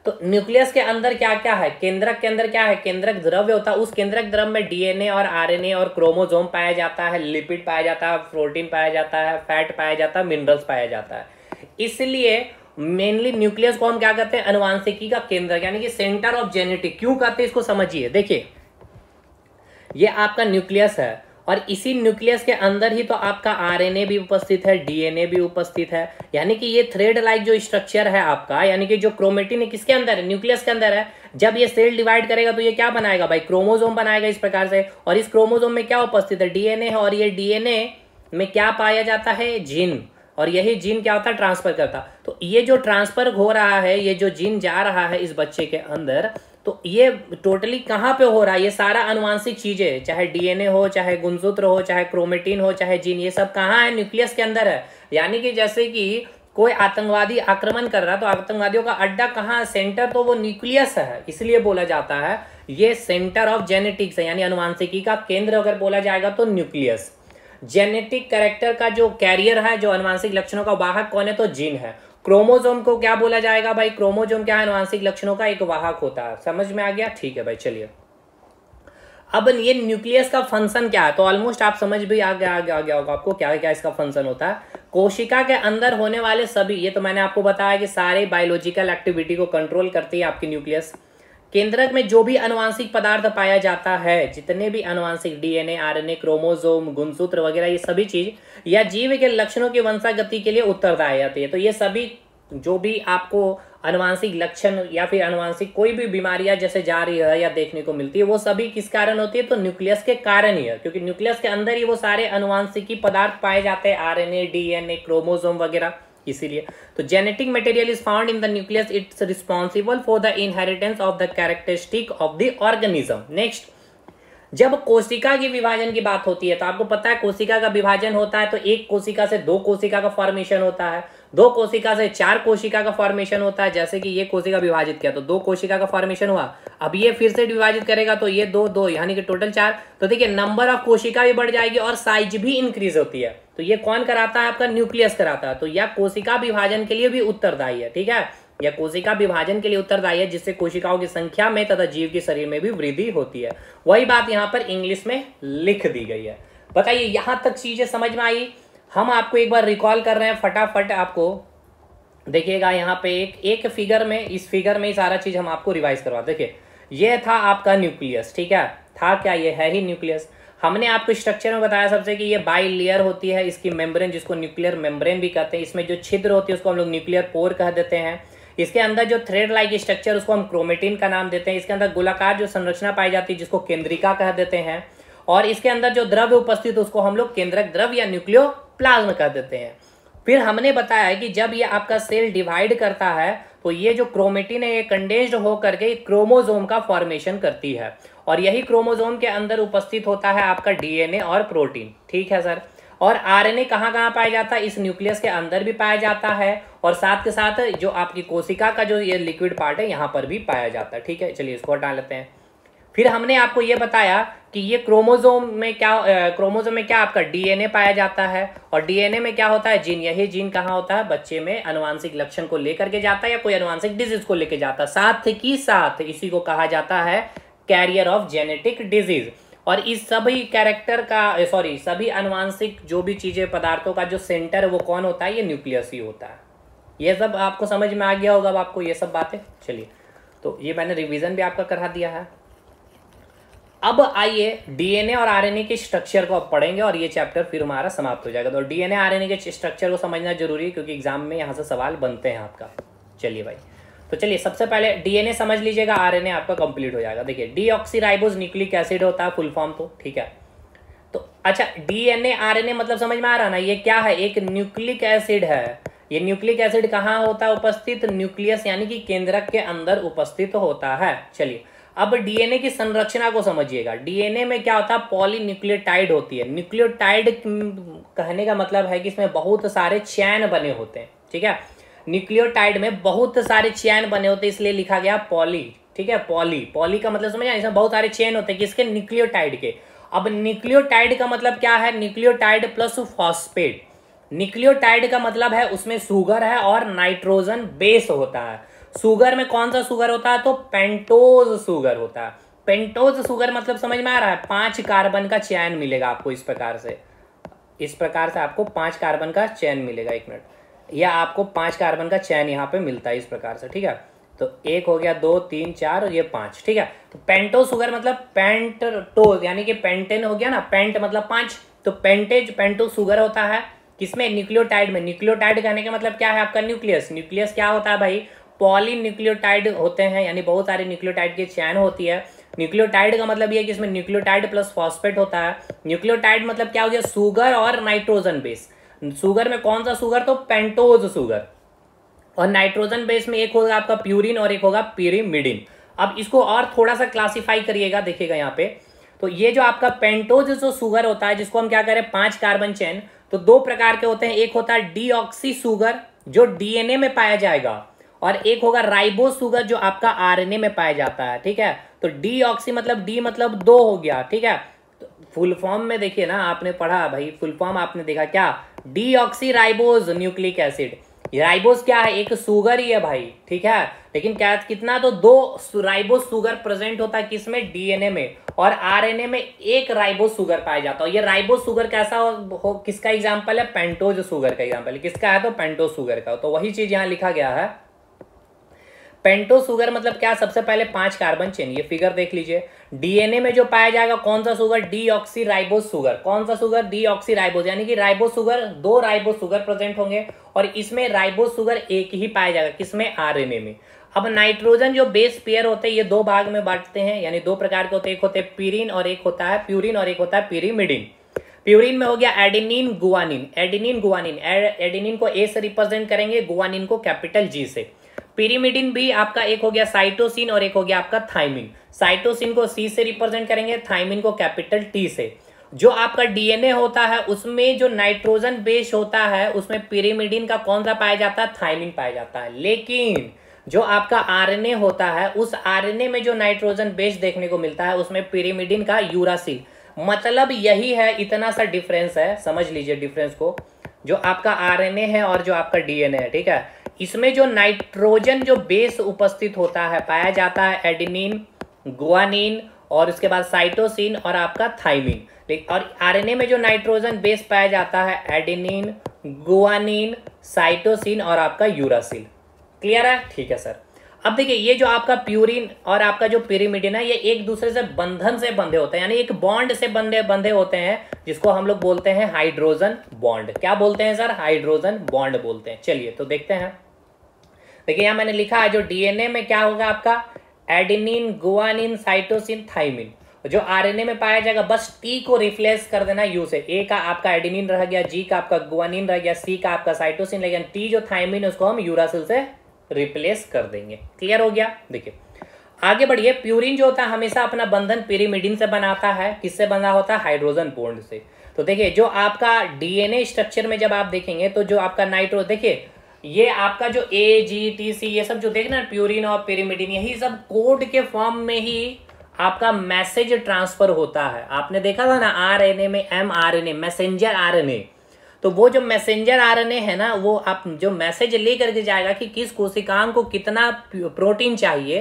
तो न्यूक्लियस के अंदर क्या क्या है, केंद्रक के अंदर क्या है, केंद्रक द्रव्य होता है। उस केंद्रक द्रव्य में डीएनए और आरएनए और क्रोमोसोम पाया जाता है, लिपिड पाया जाता है, प्रोटीन पाया जाता है, फैट पाया जाता है, मिनरल्स पाया जाता है। इसलिए मेनली न्यूक्लियस को हम क्या कहते हैं, अनुवांशिकी का केंद्र, यानी कि सेंटर ऑफ जेनेटिक। क्यों कहते हैं इसको समझिए। देखिए ये आपका न्यूक्लियस है और इसी न्यूक्लियस के अंदर ही तो आपका आरएनए भी उपस्थित है, डीएनए भी उपस्थित है। यानी कि ये थ्रेड लाइक जो स्ट्रक्चर है आपका, यानी कि जो क्रोमेटिन है किसके अंदर है, न्यूक्लियस के अंदर है। जब ये सेल डिवाइड करेगा तो ये क्या बनाएगा भाई, क्रोमोसोम बनाएगा इस प्रकार से। और इस क्रोमोसोम में क्या उपस्थित है, डीएनए है। और ये डीएनए में क्या पाया जाता है, जीन। और यही जीन क्या होता है, ट्रांसफर करता। तो ये जो ट्रांसफर हो रहा है, ये जो जीन जा रहा है इस बच्चे के अंदर, तो ये टोटली कहाँ पे हो रहा है, ये सारा अनुवांशिक चीजें, चाहे डीएनए हो, चाहे गुणसूत्र हो, चाहे क्रोमेटिन हो, चाहे जीन, ये सब कहाँ है, न्यूक्लियस के अंदर है। यानी कि जैसे कि कोई आतंकवादी आक्रमण कर रहा है तो आतंकवादियों का अड्डा कहाँ है, सेंटर तो वो न्यूक्लियस है। इसलिए बोला जाता है ये सेंटर ऑफ जेनेटिक्स है, यानी अनुवांशिकी का केंद्र अगर बोला जाएगा तो न्यूक्लियस। जेनेटिक कैरेक्टर का जो कैरियर है, जो अनुवांशिक लक्षणों का वाहक कौन है, तो जीन है। क्रोमोसोम को क्या बोला जाएगा भाई, क्रोमोसोम क्या है, अनुवांशिक लक्षणों का एक वाहक होता है। समझ में आ गया, ठीक है भाई। चलिए अब ये न्यूक्लियस का फंक्शन क्या है, तो ऑलमोस्ट आप समझ भी आ गया होगा आपको क्या क्या इसका फंक्शन होता है। कोशिका के अंदर होने वाले सभी, ये तो मैंने आपको बताया कि सारे बायोलॉजिकल एक्टिविटी को कंट्रोल करती है आपकी न्यूक्लियस। केंद्रक में जो भी अनुवांशिक पदार्थ पाया जाता है, जितने भी अनुवांशिक डीएनए, आरएनए, क्रोमोसोम, गुणसूत्र वगैरह, ये सभी चीज या जीव के लक्षणों की वंशागति के लिए उत्तरदायी आती है। तो ये सभी जो भी आपको अनुवांशिक लक्षण या फिर अनुवांशिक कोई भी बीमारियां जैसे जा रही है या देखने को मिलती है, वो सभी किस कारण होती है, तो न्यूक्लियस के कारण ही है। क्योंकि न्यूक्लियस के अंदर ही वो सारे अनुवांशिकी पदार्थ पाए जाते हैं, आरएनए, डीएनए, क्रोमोसोम वगैरह। इसीलिए तो genetic material is found in the nucleus, it's responsible for the inheritance of the characteristic of the organism. Next, जब कोशिका की विभाजन की बात होती है तो आपको पता है कोशिका का विभाजन होता है तो एक कोशिका से दो कोशिका का फॉर्मेशन होता है, दो कोशिका से चार कोशिका का फॉर्मेशन होता है। जैसे कि ये कोशिका विभाजित किया तो दो कोशिका का फॉर्मेशन हुआ, अब ये फिर से विभाजित करेगा तो ये दो दो, यानी कि टोटल चार। तो देखिए नंबर ऑफ कोशिका भी बढ़ जाएगी और साइज भी इंक्रीज होती है। तो ये कौन कराता है, आपका न्यूक्लियस कराता है। तो यह कोशिका विभाजन के लिए भी उत्तरदायी है, ठीक है, या कोशिका विभाजन के लिए उत्तरदायी है, जिससे कोशिकाओं की संख्या में तथा जीव के शरीर में भी वृद्धि होती है। वही बात यहाँ पर इंग्लिश में लिख दी गई है। बताइए यहां तक चीजें समझ में आई। हम आपको एक बार रिकॉल कर रहे हैं फटाफट, आपको देखिएगा यहाँ पे एक फिगर में, इस फिगर में ही सारा चीज हम आपको रिवाइज करवा। देखिए ये था आपका न्यूक्लियस, ठीक है, था क्या, ये है ही न्यूक्लियस। हमने आपको स्ट्रक्चर में बताया सबसे कि ये बाई लेयर होती है, इसकी मेम्ब्रेन, जिसको न्यूक्लियर मेम्ब्रेन भी कहते हैं। इसमें जो छिद्र होती है उसको हम लोग न्यूक्लियर पोर कह देते हैं। इसके अंदर जो थ्रेड लाइक स्ट्रक्चर, उसको हम क्रोमेटिन का नाम देते हैं। इसके अंदर गोलाकार जो संरचना पाई जाती है जिसको केंद्रिका कह देते हैं। और इसके अंदर जो द्रव्य उपस्थित उसको हम लोग केंद्रक द्रव्य या न्यूक्लियोप्लाज्म कह देते हैं। फिर हमने बताया कि जब ये आपका सेल डिवाइड करता है तो ये जो क्रोमेटिन है ये कंडेंस्ड होकर के क्रोमोसोम का फॉर्मेशन करती है, और यही क्रोमोसोम के अंदर उपस्थित होता है आपका डीएनए और प्रोटीन, ठीक है सर। और आरएनए कहाँ कहाँ पाया जाता है, इस न्यूक्लियस के अंदर भी पाया जाता है, और साथ के साथ जो आपकी कोशिका का जो ये लिक्विड पार्ट है यहाँ पर भी पाया जाता है, ठीक है। चलिए इसको हटा लेते हैं। फिर हमने आपको ये बताया कि ये क्रोमोसोम में क्या आपका डीएनए पाया जाता है, और डीएनए में क्या होता है, जीन। यही जीन कहाँ होता है, बच्चे में अनुवांशिक लक्षण को लेकर के जाता है या कोई अनुवांशिक डिजीज को लेकर जाता है। साथ ही साथ इसी को कहा जाता है कैरियर ऑफ जेनेटिक डिजीज। और इस सभी कैरेक्टर का सभी अनुवांशिक जो भी चीजें, पदार्थों का जो सेंटर है वो कौन होता है, ये न्यूक्लियस ही होता है। ये सब आपको समझ में आ गया होगा अब आपको ये सब बातें। चलिए तो ये मैंने रिवीजन भी आपका करा दिया है। अब आइए डीएनए और आरएनए के स्ट्रक्चर को अब पढ़ेंगे और ये चैप्टर फिर हमारा समाप्त हो जाएगा। तो डीएनए आरएनए के स्ट्रक्चर को समझना जरूरी है क्योंकि एग्जाम में यहाँ से सवाल बनते हैं आपका। चलिए भाई, तो चलिए सबसे पहले डीएनए समझ लीजिएगा, आरएनए आपका कंप्लीट हो जाएगा। देखिए डीऑक्सीराइबोज न्यूक्लिक एसिड होता है फुल फॉर्म, तो ठीक है। तो अच्छा डीएनए आरएनए मतलब समझ में आ रहा ना, ये क्या है, एक न्यूक्लिक एसिड है। ये न्यूक्लिक एसिड कहाँ होता है उपस्थित, न्यूक्लियस यानी कि केंद्रक के अंदर उपस्थित होता है। चलिए अब डीएनए की संरचना को समझिएगा। डीएनए में क्या होता है, पॉलीन्यूक्लियोटाइड होती है। न्यूक्लियोटाइड कहने का मतलब है कि इसमें बहुत सारे चैन बने होते हैं, ठीक है। न्यूक्लियोटाइड में बहुत सारे चैन बने होते हैं, इसलिए लिखा गया पॉली, ठीक है। पॉली का मतलब समझ आया, इसमें बहुत सारे चैन होते हैं किसके, न्यूक्लियोटाइड के। अब न्यूक्लियोटाइड का मतलब क्या है, न्यूक्लियोटाइड प्लस फॉस्फेट। न्यूक्लियोटाइड का मतलब है उसमें शुगर है और नाइट्रोजन बेस होता है। शुगर में कौन सा शुगर होता है? तो पेंटोज शुगर होता है। पेंटोज शुगर मतलब समझ में आ रहा है? 5 कार्बन का चैन मिलेगा आपको इस प्रकार से। इस प्रकार से आपको 5 कार्बन का चैन मिलेगा। 1 मिनट, या आपको 5 कार्बन का चैन यहाँ पे मिलता है इस प्रकार से, ठीक है। तो 1 हो गया, 2 3 4 और ये 5, ठीक है। तो पेंटोज शुगर मतलब पेंटोज, यानी कि पेंटेन हो गया ना, पेंट मतलब 5, तो पेंटोज शुगर होता है किसमें? न्यूक्लियोटाइड में। न्यूक्लियोटाइड कहने का मतलब क्या है आपका? न्यूक्लियस। न्यूक्लियस क्या होता है भाई? पॉली न्यूक्लियोटाइड होते हैं, यानी बहुत सारे न्यूक्लियोटाइड की चैन होती है। न्यूक्लियोटाइड का मतलब ये है कि इसमें न्यूक्लियोटाइड प्लस फॉस्फेट होता है। न्यूक्लियोटाइड मतलब क्या हो गया? शुगर और नाइट्रोजन बेस। शुगर में कौन सा शुगर? तो पेंटोज शुगर। और नाइट्रोजन बेस में एक होगा आपका प्यूरिन और एक होगा पिरिमिडिन। अब इसको और थोड़ा सा क्लासिफाई करिएगा, देखिएगा यहाँ पे। तो ये जो आपका पेंटोज जो शुगर होता है, जिसको हम क्या करें? 5 कार्बन चेन, तो 2 प्रकार के होते हैं। एक होता है डीऑक्सी शुगर जो डीएनए में पाया जाएगा, और एक होगा राइबोज शुगर जो आपका आरएनए में पाया जाता है, ठीक है। तो डीऑक्सी मतलब डी मतलब 2 हो गया, ठीक है। तो फुल फॉर्म में देखिए ना, आपने पढ़ा भाई, फुल फॉर्म आपने देखा क्या? Deoxy ribose nucleic acid. Ribose क्या है? एक शुगर ही है भाई, ठीक है। लेकिन क्या कितना? तो 2 राइबोज शुगर प्रेजेंट होता है किसमें? डीएनए में। और आरएनए में 1 राइबोज शुगर पाया जाता है। ये राइबोज शुगर कैसा हो किसका एग्जांपल है? पेंटोज शुगर का एग्जांपल है। किसका है? तो पेंटोज शुगर का। तो वही चीज यहाँ लिखा गया है। पेंटोज शुगर मतलब क्या? सबसे पहले 5 कार्बन चेन, ये फिगर देख लीजिए। डीएनए में जो पाया जाएगा कौन सा शुगर? Deoxy ribose sugar. कौन सा शुगर? डीऑक्सी राइबोज, यानी कि ribose sugar 2 ribose sugar present होंगे, और इसमें राइबोज शुगर 1 ही पाया जाएगा, किसमें? आरएनए में। अब नाइट्रोजन जो बेस पेयर होते हैं, ये 2 भाग में बांटते हैं, यानी 2 प्रकार के होते हैं। एक होते हैं प्यूरिन और एक होता है प्यूरिन और एक होता है पिरिमिडिन। प्यूरिन में हो गया adenine guanine. Adenine guanine, adenine को ए से रिप्रेजेंट करेंगे, गुआनिन को कैपिटल जी से। पिरिमिडिन भी आपका एक हो गया साइटोसिन और एक हो गया आपका थाइमिन। साइटोसिन को सी से रिप्रेजेंट करेंगे, थाइमिन को कैपिटल टी से। जो आपका डीएनए होता है उसमें जो नाइट्रोजन बेस होता है उसमें पिरिमिडिन का कौन सा पाया जाता है? थाइमिन पाया जाता है। लेकिन जो आपका आरएनए होता है, उस आरएनए में जो नाइट्रोजन बेस देखने को मिलता है उसमें पिरिमिडिन का यूरासिल। मतलब यही है, इतना सा डिफरेंस है, समझ लीजिए डिफरेंस को। जो आपका आरएनए है और जो आपका डीएनए है, ठीक है, इसमें जो नाइट्रोजन जो बेस उपस्थित होता है पाया जाता है एडेनिन, गुआनिन और उसके बाद साइटोसिन और आपका थाइमिन। और आरएनए में जो नाइट्रोजन बेस पाया जाता है एडेनिन, गुआनिन, साइटोसिन और आपका यूरासिल। क्लियर है? ठीक है सर। अब देखिए, ये जो आपका प्यूरिन और आपका जो पिरिमिडिन है, ये एक दूसरे से बंधन से बंधे होते हैं, यानी एक बॉन्ड से बंधे होते हैं, जिसको हम लोग बोलते हैं हाइड्रोजन बॉन्ड। क्या बोलते हैं सर? हाइड्रोजन बॉन्ड बोलते हैं। चलिए तो देखते हैं। देखिए यहाँ मैंने लिखा है, जो डीएनए में क्या होगा आपका? Adenine, guanine, cytosine, thymine. जो आरएनए में पाया जाएगा, बस टी को रिप्लेस कर देना यू से। ए का आपका एडेनिन रह गया, जी का आपका गुआनिन रह गया, सी का आपका साइटोसिन रह गया, टी जो थाइमिन है उसको हम यूरासिल से रिप्लेस कर देंगे। क्लियर हो गया? देखिए आगे बढ़िए। प्यूरिन जो होता है हमेशा अपना बंधन पिरिमिडिन से बनाता है। किससे बना होता है? हाइड्रोजन बॉन्ड से। तो देखिए, जो आपका डीएनए स्ट्रक्चर में जब आप देखेंगे तो जो आपका नाइट्रो, देखिए ये आपका जो ए जी टी सी ये सब जो देखना प्यूरिन और पिरिमिडिन, यही सब कोड के फॉर्म में ही आपका मैसेज ट्रांसफर होता है। आपने देखा था ना आरएनए में एमआरएनए, मैसेंजर आरएनए। तो वो जो मैसेंजर आरएनए है ना, वो आप जो मैसेज लेकर के जाएगा कि किस कोशिकांग को कितना प्रोटीन चाहिए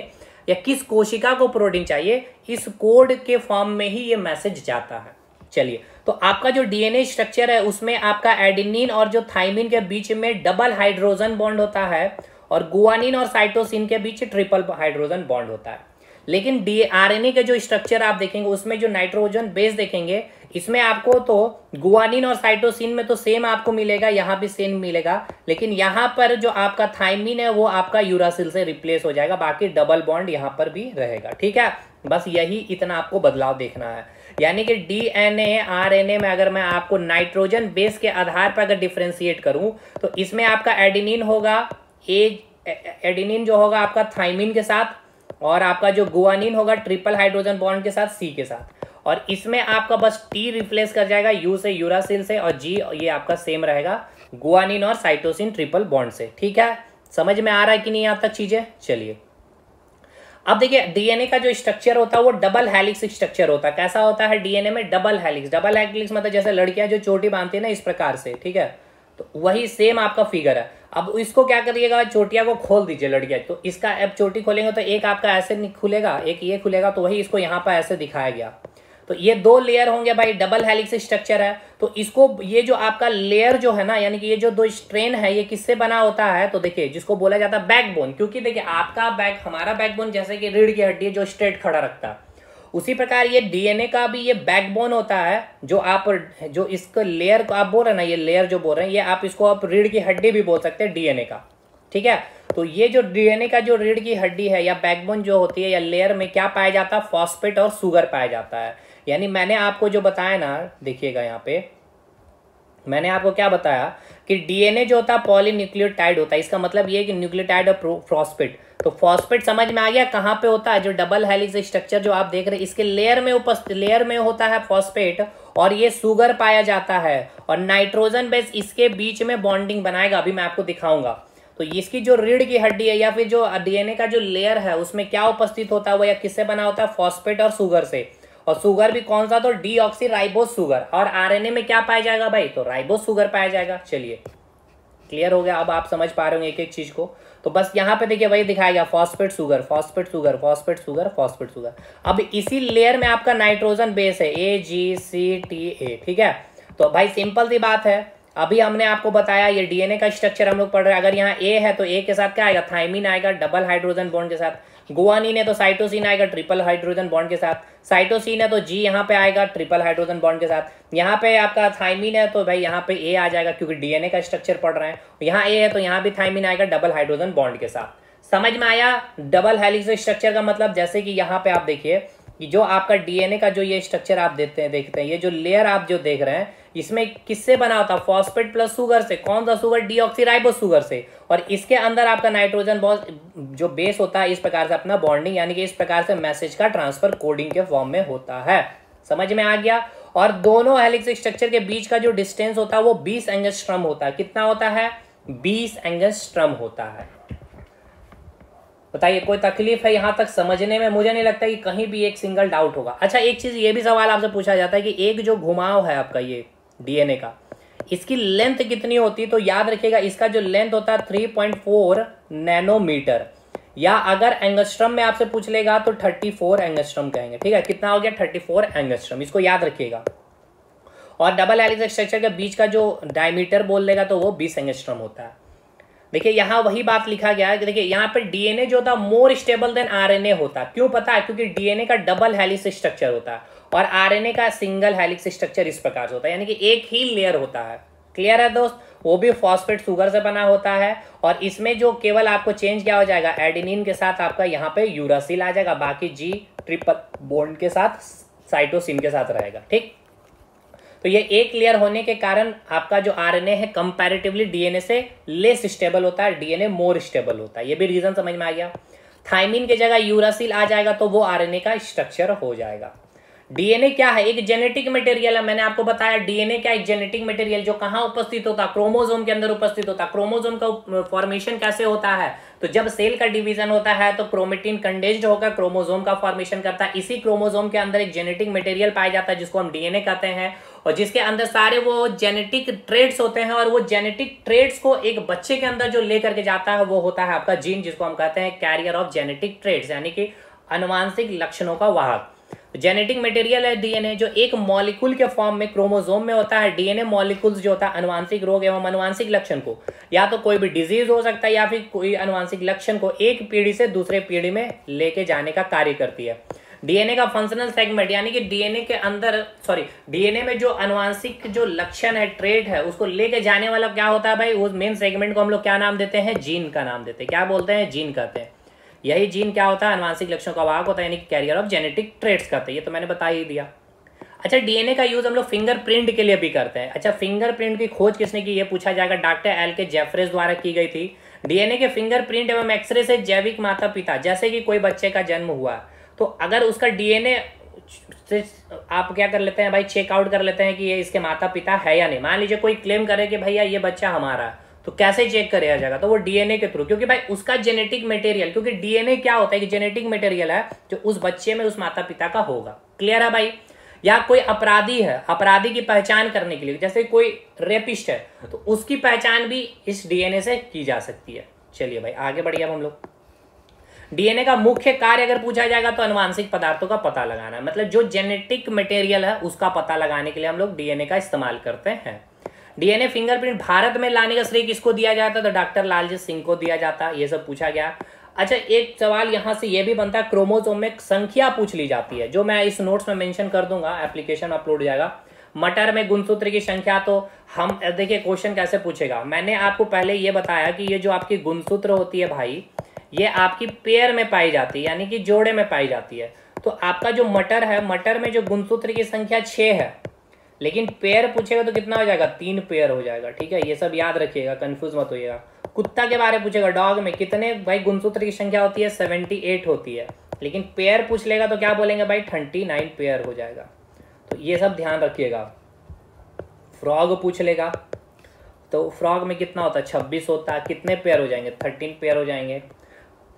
या किस कोशिका को प्रोटीन चाहिए, इस कोड के फॉर्म में ही ये मैसेज जाता है। चलिए, तो आपका जो डीएनए स्ट्रक्चर है उसमें आपका एडेनिन और जो थाइमिन के बीच में डबल हाइड्रोजन बॉन्ड होता है, और गुआनिन और साइटोसिन के बीच ट्रिपल हाइड्रोजन बॉन्ड होता है। लेकिन आरएनए के जो स्ट्रक्चर आप देखेंगे उसमें जो नाइट्रोजन बेस देखेंगे, इसमें आपको तो गुआनिन और साइटोसिन में तो सेम आपको मिलेगा, यहाँ भी सेम मिलेगा, लेकिन यहाँ पर जो आपका थाइमिन है वो आपका यूरासिल से रिप्लेस हो जाएगा, बाकी डबल बॉन्ड यहाँ पर भी रहेगा। ठीक है, बस यही इतना आपको बदलाव देखना है। यानी कि डीएनए आरएनए में अगर मैं आपको नाइट्रोजन बेस के आधार पर अगर डिफ्रेंशिएट करूं तो इसमें आपका एडेनिन होगा, एडेनिन जो होगा आपका थाइमिन के साथ, और आपका जो गुआनिन होगा ट्रिपल हाइड्रोजन बॉन्ड के साथ सी के साथ, और इसमें आपका बस टी रिप्लेस कर जाएगा यू से यूरासिल से, और जी ये आपका सेम रहेगा गुआनिन और साइटोसिन ट्रिपल बॉन्ड से। ठीक है, समझ में आ रहा है कि नहीं यहाँ तक चीजें? चलिए अब देखिए, डीएनए का जो स्ट्रक्चर होता है वो डबल हेलिक्स स्ट्रक्चर होता है। कैसा होता है डीएनए में? Double helix. डबल हेलिक्स मतलब जैसे लड़कियां जो चोटी बांधती है ना, इस प्रकार से। ठीक है, तो वही सेम आपका फिगर है। अब इसको क्या करिएगा, चोटिया को खोल दीजिए लड़कियां, तो इसका अब चोटी खोलेंगे तो एक आपका ऐसे खुलेगा, एक ये खुलेगा, तो वही इसको यहाँ पर ऐसे दिखाया गया। तो ये 2 लेयर होंगे भाई, डबल हेलिक्स स्ट्रक्चर है। तो इसको ये जो आपका लेयर जो है ना, यानी कि ये जो 2 स्ट्रेन है, ये किससे बना होता है, तो देखिए जिसको बोला जाता है बैकबोन, क्योंकि देखिए आपका हमारा बैकबोन जैसे कि रीढ़ की हड्डी है जो स्ट्रेट खड़ा रखता है, उसी प्रकार ये डीएनए का भी ये बैकबोन होता है। जो इसको लेयर को आप बोल रहे हैं ना, ये लेयर जो बोल रहे हैं, ये आप इसको आप रीढ़ की हड्डी भी बोल सकते हैं डीएनए का, ठीक है। तो ये जो डीएनए का जो रीढ़ की हड्डी है या बैकबोन जो होती है या लेयर में क्या पाया जाता है, फॉस्फेट और शुगर पाया जाता है। यानी मैंने आपको जो बताया ना, देखिएगा यहाँ पे मैंने आपको क्या बताया कि डीएनए जो होता है पॉलीन्यूक्लियोटाइड होता है, इसका मतलब ये है कि न्यूक्लियोटाइड और फॉस्फेट। तो फॉस्फेट समझ में आ गया कहाँ पे होता है, जो डबल हेलिक्स स्ट्रक्चर जो आप देख रहे हैं इसके लेयर में होता है फॉस्फेट, और ये शुगर पाया जाता है, और नाइट्रोजन बेस इसके बीच में बॉन्डिंग बनाएगा, अभी मैं आपको दिखाऊंगा। तो इसकी जो रीढ़ की हड्डी है या फिर जो डीएनए का जो लेयर है उसमें क्या उपस्थित होता है, वो या किससे बना होता है, फॉस्फेट और शुगर से। और शुगर भी कौन सा, तो डीऑक्सी राइबोस शुगर। और आरएनए में क्या पाया जाएगा भाई, तो राइबोस शुगर पाया जाएगा। चलिए क्लियर हो गया, अब आप समझ पा रहे होंगे एक एक चीज को। तो बस यहाँ पे देखिए वही दिखाया गया, phosphate sugar, phosphate sugar, phosphate sugar, phosphate sugar. अब इसी लेयर में आपका नाइट्रोजन बेस है AGCTA, ठीक है। तो भाई सिंपल सी बात है, अभी हमने आपको बताया ये डीएनए का स्ट्रक्चर हम लोग पढ़ रहे हैं। अगर यहाँ ए है तो ए के साथ क्या आएगा, थाइमिन आएगा डबल हाइड्रोजन बॉन्ड के साथ। गुआनिन है तो साइटोसिन आएगा ट्रिपल हाइड्रोजन बॉन्ड के साथ। साइटोसिन है तो जी यहाँ पे आएगा ट्रिपल हाइड्रोजन बॉन्ड के साथ। यहाँ पे आपका थाइमिन है तो भाई यहाँ पे ए आ जाएगा, क्योंकि डीएनए का स्ट्रक्चर पढ़ रहे हैं। यहाँ ए है तो यहाँ भी थाइमिन आएगा डबल हाइड्रोजन बॉन्ड के साथ। समझ में आया डबल हेलिक्स स्ट्रक्चर का मतलब। जैसे कि यहाँ पे आप देखिए कि जो आपका डीएनए का जो ये स्ट्रक्चर आप देखते हैं, ये जो लेयर आप जो देख रहे हैं इसमें किससे बना होता है, फॉस्फेट प्लस शुगर से। कौन सा शुगर, डीऑक्सीराइबोस शुगर से। और इसके अंदर आपका नाइट्रोजन जो बेस होता है, इस प्रकार से अपना बॉन्डिंग, यानी कि इस प्रकार से मैसेज का ट्रांसफर कोडिंग के फॉर्म में होता है। समझ में आ गया। और दोनों हेलिक्स स्ट्रक्चर के बीच का जो डिस्टेंस होता है वो 20 एंगस्ट्रॉम होता है। कितना होता है, 20 एंगस्ट्रॉम होता है। बताइए कोई तकलीफ है यहां तक समझने में? मुझे नहीं लगता कि कहीं भी एक सिंगल डाउट होगा। अच्छा एक चीज ये भी सवाल आपसे पूछा जाता है कि एक जो घुमाव है आपका ये डीएनए का, इसकी लेंथ कितनी होती है? तो याद रखिएगा इसका जो लेंथ होता है 3.4 नैनोमीटर, या अगर एंगस्ट्रम में आपसे पूछ लेगा तो 34 एंगस्ट्रम कहेंगे। ठीक है, कितना हो गया, 34 एंगस्ट्रम, इसको याद रखिएगा। और डबल हेलिक्स स्ट्रक्चर के बीच का जो डायमीटर बोल लेगा तो वो 20 एंगस्ट्रम होता है। देखिए यहाँ वही बात लिखा गया है कि देखिए यहाँ पे डीएनए जो होता है मोर स्टेबल देन आरएनए होता है। क्यों पता है? क्योंकि डीएनए का डबल हेलिक्स स्ट्रक्चर होता है और आरएनए का सिंगल हेलिक्स स्ट्रक्चर इस प्रकार से होता है, यानी कि एक ही लेयर होता है। क्लियर है दोस्त? वो भी फॉस्फेट शुगर से बना होता है और इसमें जो केवल आपको चेंज क्या हो जाएगा, एडेनिन के साथ आपका यहाँ पे यूरासिल आ जाएगा, बाकी जी ट्रिपल बॉन्ड के साथ साइटोसिन के साथ रहेगा। ठीक, तो ये एक लेयर होने के कारण आपका जो आरएनए है कंपैरेटिवली डीएनए से लेस स्टेबल होता है, डीएनए मोर स्टेबल होता है। ये भी रीजन समझ में आ गया। थाइमिन की जगह यूरासिल आ जाएगा तो वो आरएनए का स्ट्रक्चर हो जाएगा। डीएनए क्या है? एक जेनेटिक मटेरियल है। मैंने आपको बताया डीएनए क्या, एक जेनेटिक मटेरियल जो कहाँ उपस्थित होता है, क्रोमोसोम के अंदर उपस्थित होता है। क्रोमोसोम का फॉर्मेशन कैसे होता है? तो जब सेल का डिवीजन होता है तो क्रोमेटिन कंडेंस्ड होकर क्रोमोसोम का फॉर्मेशन करता है। इसी क्रोमोसोम के अंदर एक जेनेटिक मटेरियल पाया जाता है जिसको हम डीएनए कहते हैं, और जिसके अंदर सारे वो जेनेटिक ट्रेड्स होते हैं, और वो जेनेटिक ट्रेड्स को एक बच्चे के अंदर जो लेकर के जाता है वो होता है आपका जीन, जिसको हम कहते हैं कैरियर ऑफ जेनेटिक ट्रेड्स, यानी कि अनुवांशिक लक्षणों का वाहक। जेनेटिक मटेरियल है डीएनए, जो एक मॉलिक्यूल के फॉर्म में क्रोमोसोम में होता है। डीएनए मॉलिक्यूल्स जो होता है अनुवांशिक रोग एवं अनुवांशिक लक्षण को, या तो कोई भी डिजीज हो सकता है या फिर कोई अनुवांशिक लक्षण को एक पीढ़ी से दूसरे पीढ़ी में लेके जाने का कार्य करती है। डीएनए का फंक्शनल सेगमेंट, यानी कि डीएनए के अंदर डीएनए में जो अनुवांशिक जो लक्षण है, ट्रेड है, उसको लेके जाने वाला क्या होता है भाई, उस मेन सेगमेंट को हम लोग क्या नाम देते हैं? जीन का नाम देते हैं। क्या बोलते हैं? जीन कहते हैं। यही जीन क्या होता है? अनुवांशिक लक्षणों का वाहक होता है, यानी कि कैरियर ऑफ जेनेटिक ट्रेड्स कहते हैं। ये तो मैंने बता ही दिया। अच्छा, डीएनए का यूज हम लोग फिंगरप्रिंट के लिए भी करते हैं। अच्छा, फिंगरप्रिंट की खोज किसने की? ये पूछा जाएगा। Doctor LK. जेफरेज द्वारा की गई थी। डीएनए के फिंगरप्रिंट एवं एक्सरे से जैविक माता पिता, जैसे कि कोई बच्चे का जन्म हुआ तो अगर उसका डीएनए से आप क्या कर लेते हैं भाई, चेकआउट कर लेते हैं कि ये इसके माता पिता है या नहीं। मान लीजिए कोई क्लेम करे कि भैया ये बच्चा हमारा है, तो कैसे चेक किया जाएगा? तो वो डीएनए के थ्रू, क्योंकि भाई उसका जेनेटिक मटेरियल, क्योंकि डीएनए क्या होता है कि जेनेटिक मटेरियल है जो उस बच्चे में उस माता पिता का होगा। क्लियर है भाई? या कोई अपराधी है, अपराधी की पहचान करने के लिए, जैसे कोई रेपिस्ट है तो उसकी पहचान भी इस डीएनए से की जा सकती है। चलिए भाई आगे बढ़िए अब हम लोग। डीएनए का मुख्य कार्य अगर पूछा जाएगा तो अनुवांशिक पदार्थों का पता लगाना, मतलब जो जेनेटिक मटेरियल है उसका पता लगाने के लिए हम लोग डीएनए का इस्तेमाल करते हैं। डीएनए फिंगरप्रिंट भारत में लाने का श्रेय किसको दिया जाता है? तो डॉक्टर लालजी सिंह को दिया जाता, ये सब पूछा गया। अच्छा, एक सवाल यहां से ये भी बनता है, क्रोमोसोम में संख्या पूछ ली जाती है, जो मैं इस नोट्स में मेंशन कर दूंगा, एप्लीकेशन अपलोड हो जाएगा। मटर में गुणसूत्र की संख्या, तो हम देखिए क्वेश्चन कैसे पूछेगा। मैंने आपको पहले ये बताया कि ये जो आपकी गुणसूत्र होती है भाई, ये आपकी पेयर में पाई जाती है, यानी कि जोड़े में पाई जाती है। तो आपका जो मटर है, मटर में जो गुणसूत्र की संख्या 6 है, लेकिन पेयर पूछेगा तो कितना हो जाएगा? 3 पेयर हो जाएगा। ठीक है, ये सब याद रखिएगा, कंफ्यूज मत होइएगा। कुत्ता के बारे में पूछेगा, डॉग में कितने भाई गुणसूत्र की संख्या होती है? 78 होती है, लेकिन पेयर पूछ लेगा तो क्या बोलेंगे भाई? 39 पेयर हो जाएगा। तो ये सब ध्यान रखिएगा। फ्रॉग पूछ लेगा तो फ्रॉग में कितना होता है? 26 होता है, कितने पेयर हो जाएंगे? 13 पेयर हो जाएंगे।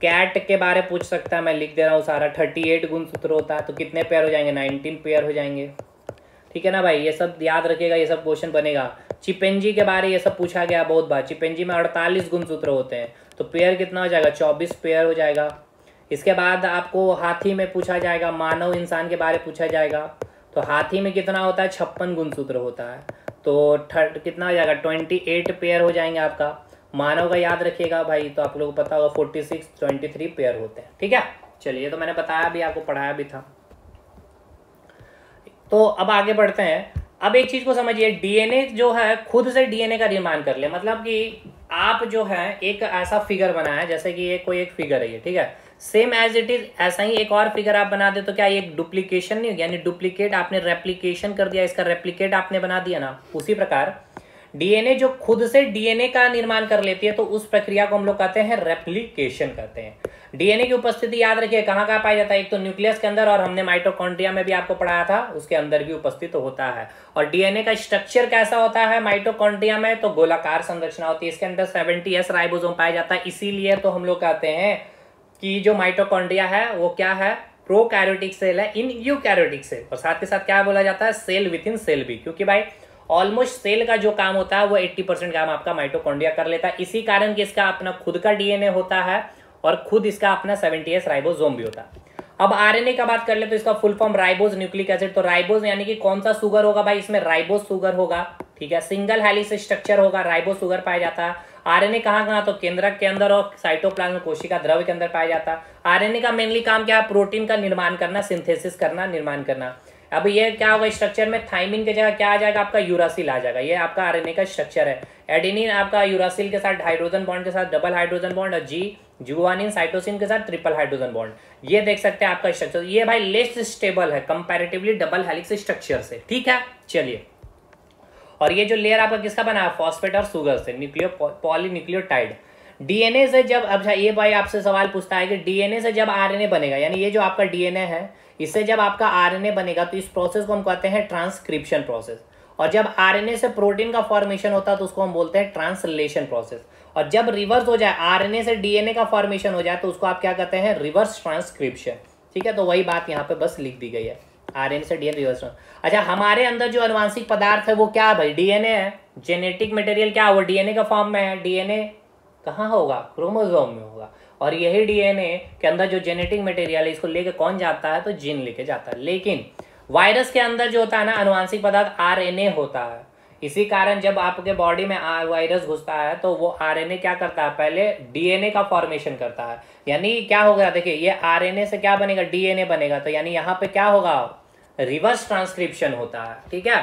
कैट के बारे पूछ सकता है, मैं लिख दे रहा हूँ सारा, 38 गुणसूत्र होता है, तो कितने पेयर हो जाएंगे? 19 पेयर हो जाएंगे। ठीक है ना भाई, ये सब याद रखिएगा, ये सब क्वेश्चन बनेगा। चिपेंजी के बारे ये सब पूछा गया बहुत बार। चिपेंजी में 48 गुणसूत्र होते हैं, तो पेयर कितना हो जाएगा? 24 पेयर हो जाएगा। इसके बाद आपको हाथी में पूछा जाएगा, मानव इंसान के बारे पूछा जाएगा, तो हाथी में कितना होता है? 56 गुणसूत्र होता है, तो कितना हो जाएगा? 28 पेयर हो जाएंगे आपका। मानव का याद रखिएगा भाई, तो आप लोगों को पता होगा 46 23 पेयर होते हैं। ठीक है, चलिए, तो मैंने बताया भी, आपको पढ़ाया भी था। तो अब आगे बढ़ते हैं। अब एक चीज को समझिए, डीएनए जो है खुद से डीएनए का निर्माण कर ले, मतलब कि आप जो है एक ऐसा फिगर बनाया, जैसे कि ये कोई एक फिगर है ये, ठीक है, सेम एज इट इज ऐसा ही एक और फिगर आप बना दे तो क्या ये एक डुप्लीकेशन नहीं होगी? यानी डुप्लीकेट आपने रेप्लीकेशन कर दिया, इसका रेप्लीकेट आपने बना दिया ना। उसी प्रकार डीएनए जो खुद से डीएनए का निर्माण कर लेती है तो उस प्रक्रिया को हम लोग कहते हैं रेप्लिकेशन कहते हैं। डीएनए की उपस्थिति याद रखिए कहाँ कहाँ पाया जाता है? एक तो न्यूक्लियस के अंदर, और हमने माइटोकॉन्ड्रिया में भी आपको पढ़ाया था, उसके अंदर भी उपस्थित होता है। और डीएनए का स्ट्रक्चर कैसा होता है? माइटोकॉन्ड्रिया में तो गोलाकार संरचना होती है, इसके अंदर 70s राइबोसोम पाया जाता है। इसीलिए तो हम लोग कहते हैं कि जो माइटोकॉन्ड्रिया है वो क्या है? प्रोकैरियोटिक सेल है इन यूकैरियोटिक सेल। और साथ के साथ क्या बोला जाता है? सेल विद इन सेल भी, क्योंकि भाई ऑलमोस्ट सेल का जो काम होता है वो 80% काम आपका माइटोकॉन्ड्रिया कर लेता है। इसी कारण कि इसका अपना खुद का डीएनए होता है और खुद इसका अपना 70s राइबोसोम भी होता है। अब आरएनए का बात कर ले तो इसका full form ribose nucleic acid. तो राइबोज यानी कि कौन सा सुगर होगा भाई? इसमें राइबोज सुगर होगा। ठीक है, सिंगल हेलिक्स स्ट्रक्चर होगा, राइबोज सुगर पाया जाता है। आरएनए कहाँ? तो केंद्रक के अंदर और साइटोप्लाज्म कोशिका द्रव्य के अंदर पाया जाता है। आरएनए का मेनली काम क्या है? प्रोटीन का निर्माण करना, सिंथेसिस करना, निर्माण करना। अब ये क्या होगा स्ट्रक्चर में? थाइमिन के जगह क्या आ जाएगा? आपका यूरासिल आ जाएगा। ये आपका आरएनए का स्ट्रक्चर है। एडेनिन आपका यूरासिल के साथ हाइड्रोजन बॉन्ड के साथ डबल हाइड्रोजन बॉन्ड, और गुआनिन साइटोसिन के साथ ट्रिपल हाइड्रोजन बॉन्ड। ये देख सकते हैं आपका स्ट्रक्चर। ये भाई लेस स्टेबल है कंपैरेटिवली डबल हेलिक्स स्ट्रक्चर से। ठीक है, चलिए, और ये जो लेयर आपका किसका बना है? फॉस्फेट और सुगर से, पॉलीन्यूक्लियोटाइड। डीएनए से जब, अब ये भाई आपसे सवाल पूछता है कि डीएनए से जब आरएनए बनेगा, यानी ये जो आपका डीएनए है इससे जब आपका आरएनए बनेगा तो इस प्रोसेस को हम कहते हैं ट्रांसक्रिप्शन प्रोसेस। और जब आरएनए से प्रोटीन का फॉर्मेशन होता है तो उसको हम बोलते हैं ट्रांसलेशन प्रोसेस। और जब रिवर्स हो जाए, आरएनए से डीएनए का फॉर्मेशन हो जाए तो उसको आप क्या कहते हैं? Reverse transcription. ठीक है, तो वही बात यहाँ पे बस लिख दी गई है, आरएनए से डीएनए रिवर्स। अच्छा, हमारे अंदर जो आनुवांशिक पदार्थ है वो क्या है भाई? डीएनए है। जेनेटिक मटेरियल क्या है? वो डीएनए का फॉर्म में है। डीएनए कहाँ होगा? क्रोमोसोम में होगा। और यही डीएनए के अंदर जो जेनेटिक मटेरियल है इसको लेके कौन जाता है? तो जीन लेके जाता है। लेकिन वायरस के अंदर जो होता है ना आनुवांशिक पदार्थ, आरएनए होता है। इसी कारण जब आपके बॉडी में वायरस घुसता है तो वो आरएनए क्या करता है? पहले डीएनए का फॉर्मेशन करता है। यानी क्या होगा? देखिए, ये आरएनए से क्या बनेगा? डीएनए बनेगा। तो यानी यहाँ पे क्या होगा? रिवर्स ट्रांसक्रिप्शन होता है। ठीक है,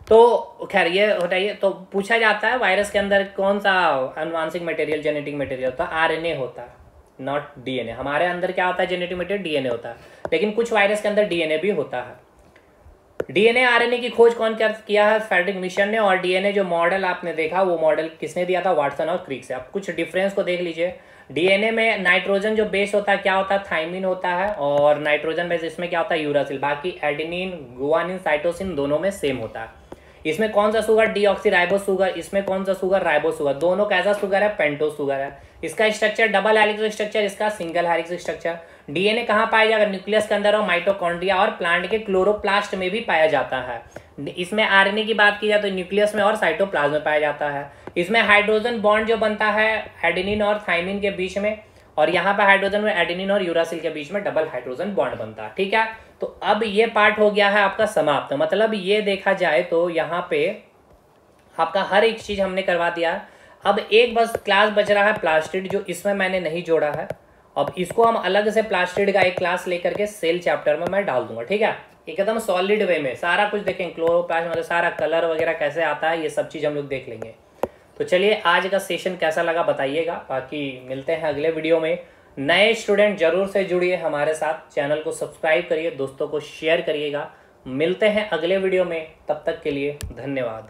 तो खैर ये हटाइए। तो पूछा जाता है वायरस के अंदर कौन सा आनुवांशिक मटेरियल, जेनेटिक मटेरियल होता है? आरएनए होता है, नॉट डीएनए। हमारे अंदर क्या होता है? जेनेटिक मटेरियल डीएनए होता है, लेकिन कुछ वायरस के अंदर डीएनए भी होता है। डीएनए आरएनए की खोज कौन किया है? फ्रेडरिक मिशन ने। और डीएनए जो मॉडल आपने देखा वो मॉडल किसने दिया था? वाटसन और क्रिक से। अब कुछ डिफरेंस को देख लीजिए। डीएनए में नाइट्रोजन जो बेस होता है क्या होता है? थाइमिन होता है। और नाइट्रोजन बेस इसमें क्या होता है? यूरासिल। बाकी एडेनिन, गुआनिन, साइटोसिन दोनों में सेम होता है। इसमें कौन सा सुगर? Deoxyribose sugar. इसमें कौन सा सुगर? Ribose sugar. दोनों कैसा सुगर है? पेंटोस सुगर है। इसका स्ट्रक्चर डबल हेलिक्स स्ट्रक्चर, इसका सिंगल हेलिक्स स्ट्रक्चर। डीएनए कहाँ पाया जाएगा, न्यूक्लियस के अंदर और माइटोकॉन्ड्रिया और प्लांट के क्लोरोप्लास्ट में भी पाया जाता है। इसमें आरएनए की बात की जाए तो न्यूक्लियस में और साइटोप्लाज्म में पाया जाता है। इसमें हाइड्रोजन बॉन्ड जो बनता है एडेनिन और थाइमिन के बीच में, और यहाँ पे हाइड्रोजन में एडेनिन और यूरासिल के बीच में डबल हाइड्रोजन बॉन्ड बनता है। ठीक है, तो अब ये पार्ट हो गया है आपका समाप्त। मतलब ये देखा जाए तो यहाँ पे आपका हर एक चीज हमने करवा दिया है। अब एक बस क्लास बच रहा है प्लास्टिड, जो इसमें मैंने नहीं जोड़ा है। अब इसको हम अलग से प्लास्टिड का एक क्लास लेकर के सेल चैप्टर में मैं डाल दूंगा। ठीक है, एकदम सॉलिड वे में सारा कुछ देखेंगे, क्लोरोप्लास्ट मतलब सारा कलर वगैरह कैसे आता है, ये सब चीज हम लोग देख लेंगे। तो चलिए आज का सेशन कैसा लगा बताइएगा, बाकी मिलते हैं अगले वीडियो में। नए स्टूडेंट जरूर से जुड़िए हमारे साथ, चैनल को सब्सक्राइब करिए, दोस्तों को शेयर करिएगा। मिलते हैं अगले वीडियो में, तब तक के लिए धन्यवाद।